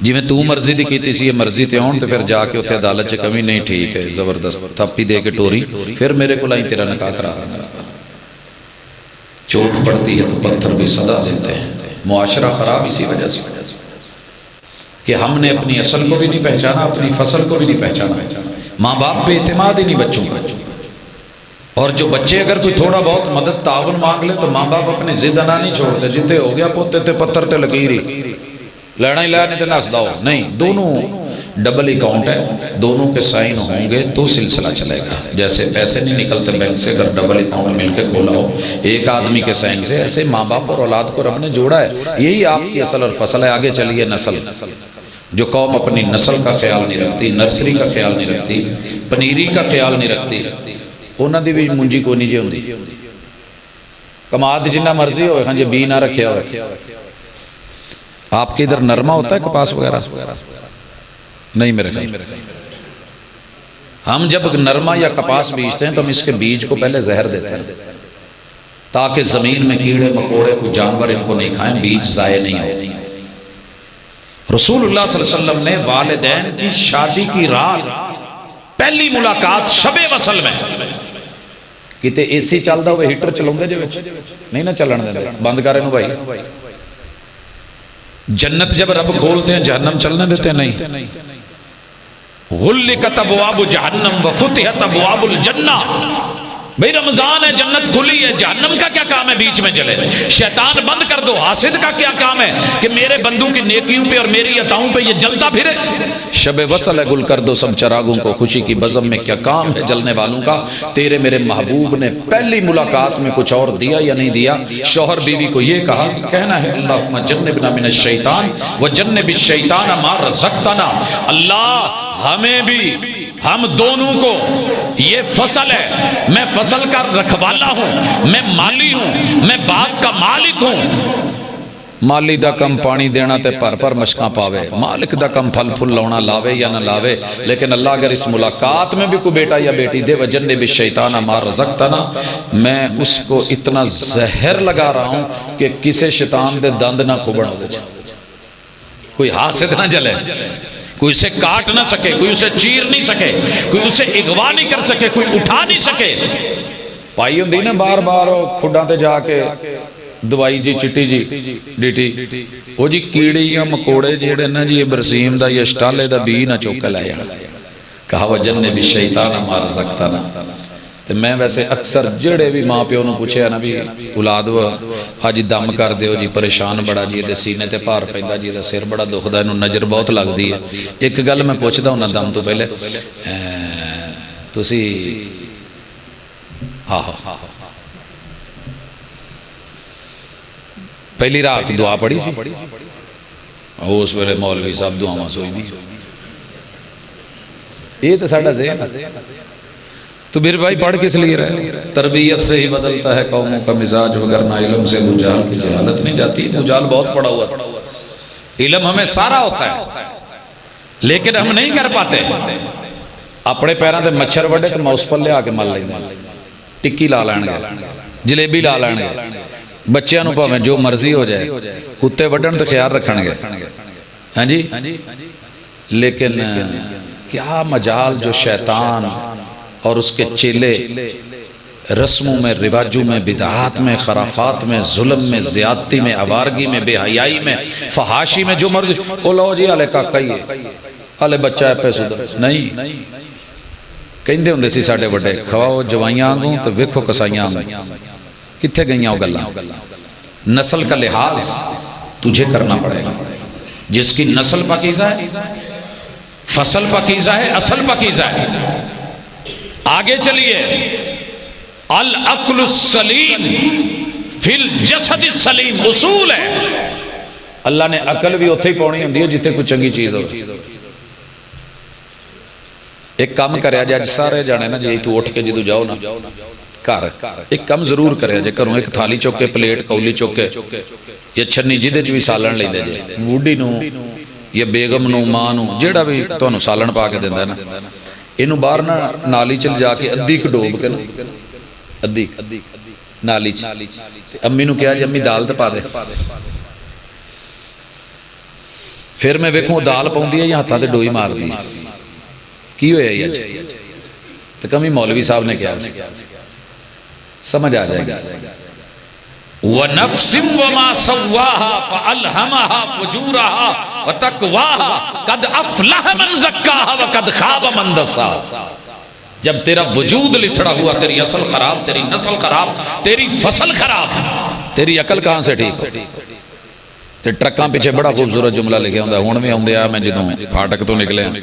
جی میں تو مرضی دی کیتی سی یہ مرضی تے ہون تے پھر جا کے اتنے عدالت چ کمی نہیں، ٹھیک ہے زبردست تھپی دے کے ٹوری، پھر میرے کو لائیں تیرا نکاح کرا دیں، چوٹ پڑتی ہے تو پتھر بھی صدا دیتے ہیں، معاشرہ خراب اسی وجہ سے کہ ہم نے اپنی اصل کو بھی نہیں پہچانا، اپنی فصل کو بھی نہیں پہچانا، ماں باپ پہ اعتماد ہی نہیں بچوں کا، اور جو بچے اگر کوئی تھوڑا بہت مدد تعاون مانگ لے تو ماں باپ اپنے ضد نہ نہیں چھوڑتے، جتے ہو گیا پوتے تے پتھر تے لکیری لینا ہی لینے تے نس داؤ نہیں، دونوں ڈبل اکاؤنٹ ہے، دونوں کے سائن ہوں گے تو سلسلہ چلے گا، جیسے پیسے نہیں نکلتے بینک سے اگر ڈبل اکاؤنٹ مل کے کھولا ہو ایک آدمی کے سائن سے، ایسے ماں باپ اور اولاد کو رب نے جوڑا ہے، یہی آپ کی اصل اور فصل ہے۔ آگے چلیے نسل، جو قوم اپنی نسل کا خیال نہیں رکھتی، نرسری کا خیال نہیں رکھتی، پنیری کا خیال نہیں رکھتی، انہاں دی بھی منجی کو نہیں جی ہوندی، کماد جنہ مرضی ہوئے جی بی نہ رکھے ہوئے. آپ کے ادھر نرما ہوتا ہے کپاس وغیرہ؟ نہیں میرے خیال. ہم جب نرما یا کپاس بیجتے ہیں تو ہم اس کے بیج کو پہلے زہر دیتے ہیں تاکہ زمین میں کیڑے مکوڑے کوئی جانور ان کو نہیں کھائیں، بیج ضائع نہیں ہو. رسول اللہ صلی اللہ علیہ وسلم نے والدین کی شادی کی رات پہلی ملاقات شب وصل میں کتے اے سی چلدا ہوئے ہیٹر چلاؤندے جے وچ نہیں نہ چلن دے، بند کرے نو بھائی. جنت جب رب کھولتے ہیں جہنم چلنے دیتے نہیں. غلقت ابواب جہنم وفتحت ابواب الجنہ. بھئی رمضان ہے، جنت کھلی ہے، جہنم کا کیا کام ہے بیچ میں چلے؟ شیطان بند کر دو. حاسد کا کیا کام ہے کہ میرے بندوں کی نیکیوں پہ اور میری عطاؤں پہ یہ جلتا پھرے؟ شب وصل ہے، گل کر دو سب چراغوں کو، خوشی کی بزم میں کیا کام ہے جلنے والوں کا؟ تیرے میرے محبوب نے پہلی ملاقات میں کچھ اور دیا یا نہیں دیا؟ شوہر بیوی کو یہ کہا، کہنا ہے اللہم جنبنا من الشیطان وجنب الشیطان ما رزقتنا. اللہ ہمیں بھی، ہم دونوں کو، یہ فصل ہے، میں فصل کا رکھوالا ہوں، میں مالی ہوں، میں باغ کا مالک ہوں. مالی دا کم پانی دینا تے پر مشکاں پاوے، مالک دا کم پھل پھل لاؤنا لاوے یا نہ لاوے. لیکن اللہ اگر اس ملاقات میں بھی کوئی بیٹا یا بیٹی دے وجنب الشیطان ما رزقتنا، میں اس کو اتنا زہر لگا رہا ہوں کہ کسے شیطان دے دند نہ کھبڑ ہو جائے، کوئی حاسد نہ جلے، کوئی اسے کاٹ نہ سکے، کوئی اسے چیر نہیں سکے، کوئی اسے اغوا نہیں کر سکے، کوئی اٹھا نہیں سکے. پائی ہوندی نا بار بار کھڈاں تے جا کے دوائی جی چٹی جی ڈیٹی وہ جی کیڑے یا مکوڑے جیڑے نا جی برسیم دا یا شٹالے دا بی نہ چوکا لائے. کہا وجنب الشیطان ما رزقتنا. تو میں ویسے اکثر جڑے بھی ماں پیو نو پوچھے نا بھی اولاد آج دم کر دیو جی، پریشان بڑا جی، دے سینے تے پار پیندا جی، دا سر بڑا دکھدا، انہوں نظر بہت لگ دی ہے. ایک گل میں پوچھدا ہوں دم تو پہلے، تسی پہلی رات دعا پڑھی سی؟ اس ویلے مولوی صاحب دعاواں سوئی دی. یہ تو ساڈا ذہن ہے. تو میرے بھائی پڑھ کس لیے رہے؟ تربیت سے ہی بدلتا ہے قوموں کا مزاج، وگرنہ علم سے مجال کی جہالت نہیں جاتی. مجال بہت پڑا ہوا تھا، علم ہمیں سارا ہوتا ہے لیکن ہم نہیں کر پاتے. اپنے پیروں تے مچھر وڈے تو ماؤس پر لے آ کے مل لیں گے، ٹکی لا لین گے، جلیبی لا لین گے، بچیاں نو پاویں جو مرضی ہو جائے، کتے وڈن تے خیال رکھن گے. ہاں جی، لیکن کیا مجال جو شیطان اور اس کے چیلے رسموں میں، رواجوں میں، بدعات میں، خرافات میں، ظلم میں، زیادتی میں، آوارگی میں، بے حیائی میں، فحاشی میں جو مرضی، وہ لو جی آلے کاکا ہی ہے، آلے بچہ ہے پیسو در نہیں. کہندے ہوندے سی ساڑھے بڑے، کھواؤ جوائیاں آنگوں تو ویکھو کسائیاں آنگوں. کتھے گئیاں ہو گلہ؟ نسل کا لحاظ تجھے کرنا پڑے گا. جس کی نسل پاکیزہ ہے، فصل پاکیزہ ہے، اصل پاکیزہ ہے. آگے چلیے، العقل السلیم فی الجسد السلیم اصول ہے. اللہ نے عقل بھی اتھے ہی پاؤنی ہوندی ہے جتھے کوئی چنگی چیز ہو. ایک کام کرے آج سارے جانے نا جی تو اٹھ کے جدو جاؤ نا کار ایک کام ضرور کرے جے کروں، ایک تھالی چوکے، پلیٹ کولی چوکے یا چھنی جدے چوی سالن لے دے جے، ووڈی نو یا بیگم نو ماں نو جیڑا بھی تو انہوں سالن پا کے دیندہ ہے نا، انہوں باہر نالی چل جا کے ادھی کو ڈوب کے نا، ادھی نالی چل امی نو کیا جی امی دال تے پا دے. پھر میں ویکھوں دال پاؤں دی ہے یا ہتھاں تے ڈوئی مار دی کی ہویا یہ تو کمی مولوی صاحب نے کیا سمجھ آ جائے گا. وَنَفْسٍ وَمَا سَوَّاهَا فَأَلْهَمَهَا فُجُورَهَا وَتَقْوَاهَا قَدْ أَفْلَحَ مَنْ زَكَّاهَا وَقَدْ خَابَ مَنْ دَسَّاهَا. جب تیرا وجود لتھڑا ہوا، تیری اصل خراب، تیری نسل خراب، تیری فصل خراب، تیری عقل کہاں سے ٹھیک ہو؟ تے ٹرکاں پیچھے بڑا خوبصورت جملہ لکھے ہوندہ ہے. ہون میں ہوندے آیا میں جدوں پھاٹک تو نکلے ہیں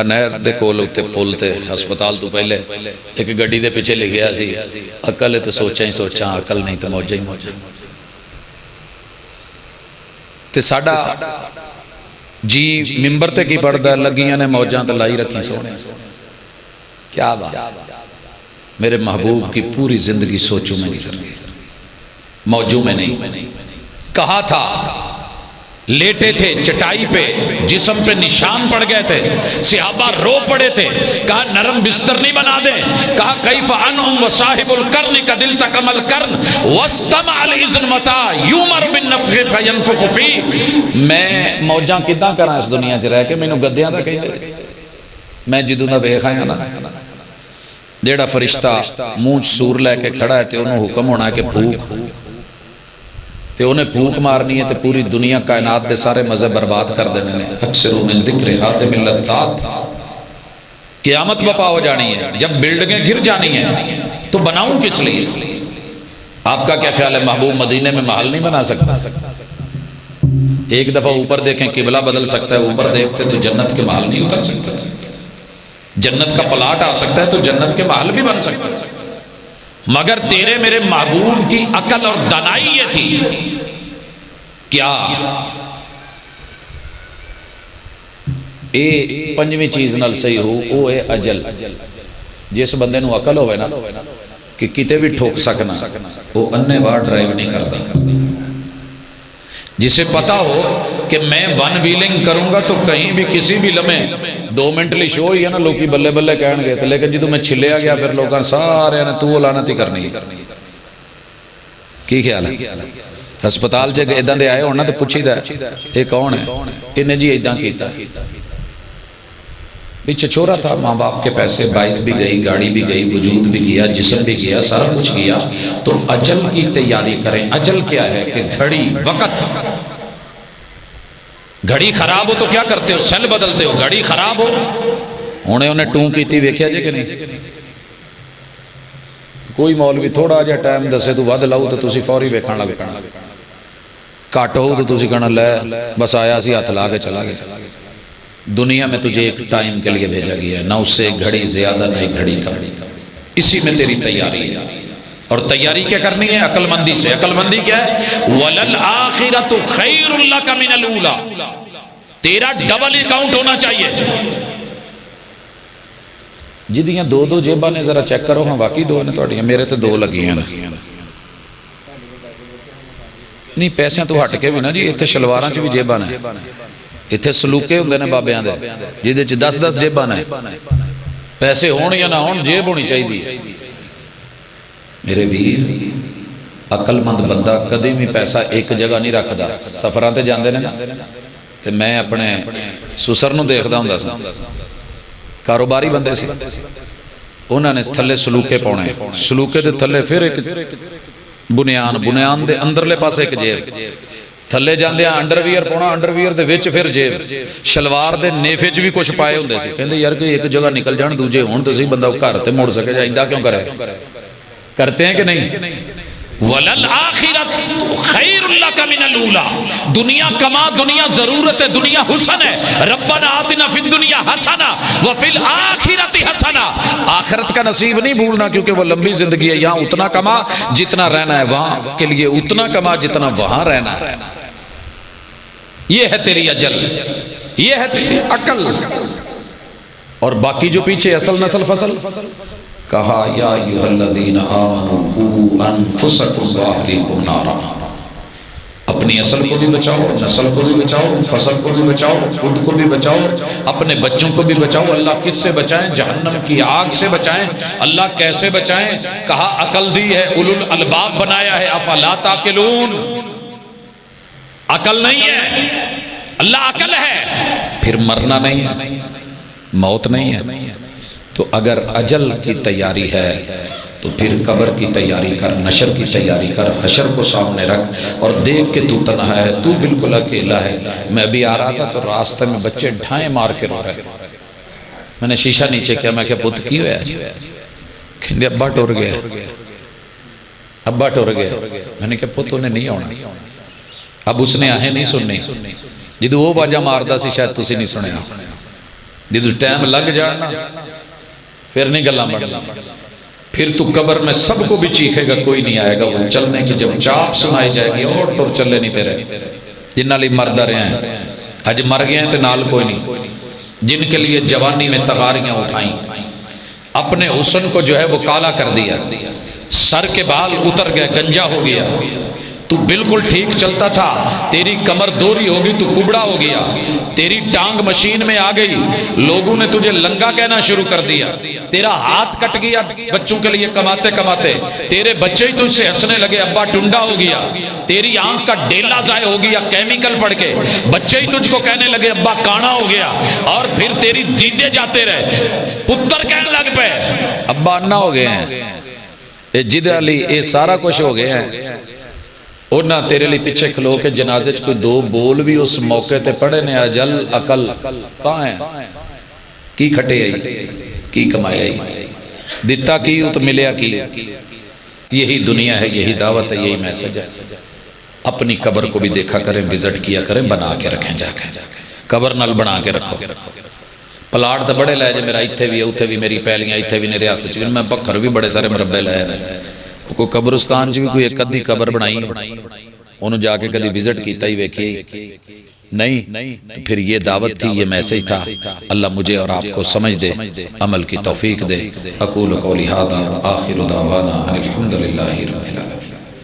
نہر دے کول اتے پول تے ہسپتال تو پہلے ایک گڈی دے پیچھے لکھیا سی عقل تے سوچاں ہی سوچاں، عقل نہیں تو موجہ ہی موجہ. تے ساڑا جی ممبر تے کی پڑھدا لگیاں نے موجاں تے لائی رکھی سونے. کیا بات، میرے محبوب کی پوری زندگی سوچوں میں گزر گئی. موضوع میں نہیں کہا تھا، لیٹے تھے چٹائی پہ، جسم پہ نشان پڑ گئے تھے، صحابہ رو پڑے تھے، کہا نرم بستر نہیں بنا دیں، کہا کیف عنہم وصاحب القرن کا دل تکم القرن واستمع الاذن متا یومر بالنفخ فینفخ فی. میں موجاں کداں کراں اس دنیا سے رہ کے، مینوں گدیاں دا کہندے، میں جدوں دا ویکھ آیا نا جیڑا فرشتہ منہ سور لے کے کھڑا ہے تے انہوں حکم ہونا ہے کہ پھوک، تے انہیں پھوک مارنی ہے تے پوری دنیا کائنات دے سارے مزے برباد کر دینے نے. اکثر من ذکر حاتم اللذات، قیامت بپا ہو جانی ہے، جب بلڈنگیں گر جانی ہیں تو بناؤں کس لیے؟ آپ کا کیا خیال ہے محبوب مدینے میں محل نہیں بنا سکتا؟ ایک دفعہ اوپر دیکھیں قبلہ بدل سکتا ہے، اوپر دیکھتے تو جنت کے محل نہیں اتر سکتا، جنت کا پلاٹ آ سکتا ہے تو جنت کے محل بھی بن سکتا ہے. مگر تیرے میرے محبوب کی عقل اور دانائی یہ تھی کیا؟ اے پنجویں چیز نال صحیح ہو، او اے اجل. جس بندے نو عقل ہوئے نا کہ کتے بھی ٹھوک سکنا، وہ اننے وار ڈرائیو نہیں کرتا. جسے پتا ہو کہ میں ون ویلنگ کروں گا تو کہیں بھی کسی بھی لمحے 2 منٹ لی شو ہی ہے نا، لوگی بلے بلے کہن گئے تھے، لیکن جدو میں چھلیا گیا پھر لوگاں سارے نے تو لعنت ہی کرنی. کی خیال ہے؟ ہسپتال جے ایداں دے آئے ہونا تو پوچھی دا اے کون ہے؟ انہیں جی ایداں کیتا. پیچھے چھوڑا تھا، ماں باپ کے پیسے، بائک بھی گئی، گاڑی بھی گئی، وجود بھی گیا، جسم بھی گیا، سارا کچھ گیا. تو اجل کی تیاری کریں. اجل کیا ہے کہ گھڑی، وقت. گھڑی خراب ہو تو کیا کرتے ہو؟ سیل بدلتے ہو. گھڑی خراب ہو انہیں ٹوں کیتی ویکھیا جے کہ نہیں؟ کوئی مولوی تھوڑا جا ٹائم دسے تو ود لاؤ تو تسی فوری ویکھن لگ پنا، کٹ ہو تو تسی کہنا لے بس آیا سی ہاتھ لا کے چلا گیا. دنیا میں تجھے ایک ٹائم کے لیے بھیجا گیا ہے، نہ اس سے ایک گھڑی زیادہ نہ ایک گھڑی کم. اسی میں تیری تیاری ہے. اور تیاری کیا کرنی ہے؟ عقل مندی سے. عقل مندی کیا ہے؟ وَلَلْآخِرَةُ خَيْرٌ لَكَ مِنَ الْأُولَى. تیرا ڈبل اکاؤنٹ ہونا چاہیے. جدیاں 2 جیباں نے ذرا چیک کرو، ہاں واقعی 2 نے توڑیاں، میرے تے 2 لگی ہیں. نہیں پیسے تو ہٹ کے بھی نا جی، اتنے شلواراں چ بھی جیباں نے، اتنے سلوکے ہوندے نے بابیاں دے جہدے چ 10 جیباں نے. پیسے ہون یا نہ ہون جیب ہونی چاہیے. میرے ویر، عقل مند بندہ کدی بھی پیسہ ایک جگہ نہیں رکھدا. سفراں تے جاندے نے نا تے میں اپنے سسر نو دیکھدا ہوندا سا، کاروباری بندے سی، انہاں نے تھلے سلوکے پاؤنے، سلوکے دے تھلے پھر ایک بنیان دے اندرلے پاس ایک جیب، تھلے جاندے انڈر ویئر پاؤنا، انڈر ویئر دے وچ پھر جیب، شلوار دے نیفے چ بھی کچھ پائے ہوندے سی. کہندے یار کہ ایک جگہ نکل جان دوجے ہون تے صحیح بندہ گھر تے مڑ سکے. جائیندہ کیوں کرے؟ کرتے ہیں کہ نہیں؟ وَلَلْآخِرَةُ خَيْرٌ لَكَ مِنَ الْأُولَى. دنیا کما، دنیا ضرورت ہے، دنیا حسن ہے. ربنا آتنا فی الدنیا حسنہ وفی الآخرۃ حسنہ. آخرت کا نصیب نہیں بھولنا، کیونکہ وہ لمبی زندگی ہے. یہاں اتنا کما جتنا رہنا ہے، وہاں کے لیے اتنا کما جتنا وہاں رہنا ہے. یہ ہے تیری اجل، یہ ہے تیری عقل. اور باقی جو پیچھے اصل نسل فصل کہا یا ایھا الذین آمنوا قوا انفسکم واہلیکم نارا. اپنی اصل کو بھی بچاؤ، نسل کو بھی بچاؤ، فصل کو بھی بچاؤ، خود کو بھی بچاؤ، اپنے بچوں کو بھی بچاؤ. اللہ کس سے بچائیں؟ جہنم کی آگ سے بچائیں. اللہ کیسے بچائیں؟ کہا عقل دی ہے، اولو الالباب بنایا ہے. افلا تعقلون. عقل نہیں ہے، اللہ عقل ہے. پھر مرنا نہیں ہے، موت نہیں ہے. تو اگر اجل کی تیاری ہے تو پھر قبر کی تیاری کر، نشر کی تیاری کر. حشر کو سامنے رکھ اور دیکھ کہ تو تنہا ہے، تو بالکل اکیلا ہے. میں ابھی آ رہا تھا تو راستے میں بچے ڈھائیں مار کے رو رہے. میں نے شیشہ نیچے کیا، میں کہا پت کی ہویا جی؟ کہندے ابا ٹر گیا، ابا ٹر گیا. میں نے کہا پت انہیں نہیں ہونا، اب اس نے آہیں نہیں سننی. جدو وہ واجہ ماردا سی شاید تسی نہیں سنیا. جدو ٹائم لگ جانا پھر نہیں گلاں بڑھنا. پھر تو قبر میں سب کو بھی چیخے گا، کوئی نہیں آئے گا. وہ چلنے کی جب چاپ سنائی جائے گی، اور ٹر چلے نہیں تیرے. جنہ لی مردہ رہے ہیں اج مر گئے ہیں تے نال کوئی نہیں. جن کے لیے جوانی میں تغاریاں اٹھائیں، اپنے حسن کو جو ہے وہ کالا کر دیا، سر کے بال اتر گئے، گنجا ہو گیا، تو بالکل ٹھیک چلتا تھا، تیری کمر دوری ہوگی تو کبڑا ہو گیا، تیری ٹانگ مشین میں آ گئی، لوگوں نے تجھے لنگا کہنا شروع کر دیا، تیرا ہاتھ کٹ گیا بچوں کے لیے کماتے کماتے، تیرے بچے ہی تجھ سے ہنسنے لگے، ابا ٹنڈا ہو گیا، تیری آنکھ کا ڈیلا ضائع ہو گیا کیمیکل پڑ کے، بچے ہی تجھ کو کہنے لگے ابا کانا ہو گیا، اور پھر تیری دیدے جاتے رہے، پتر کہنے لگ پہ ابا انا ہو گئے ہیں، اے جد علی اے سارا کچھ ہو گئے ہیں، اونا تیرے لیے پیچھے کھلو کے جنازے چ کوئی دو بول بھی اس موقع تے پڑھے نے، اجل عقل کہاں ہے، کی کھٹے آئی، کی کمائے آئی، دیتا کی تو ملیا کی، یہی دنیا ہے، یہی دعوت ہے، یہی میسج ہے۔ اپنی قبر کو بھی دیکھا کریں، وزٹ کیا کریں، بنا کے رکھیں، جا کے قبر نال بنا کے رکھو، پلاٹ تو بڑے لائے جے، میرا ایتھے بھی ہے، اتھے بھی میری پہلیاں، ایتھے بھی نے ریاست چ، میں پکھر بھی بڑے سارے مربع لائے ہیں، کوئی قبرستان چ بھی کوئی ایک ادھی قبر بنائی انہوں جا کے کدی وزٹ کیتا ہی ویکھی نہیں، تو پھر یہ دعوت تھی، یہ میسج تھا۔ اللہ مجھے اور آپ کو سمجھ دے، عمل کی توفیق دے۔ اقول قولی ھذا آخر دعوانا ان الحمد للہ رب العالمین۔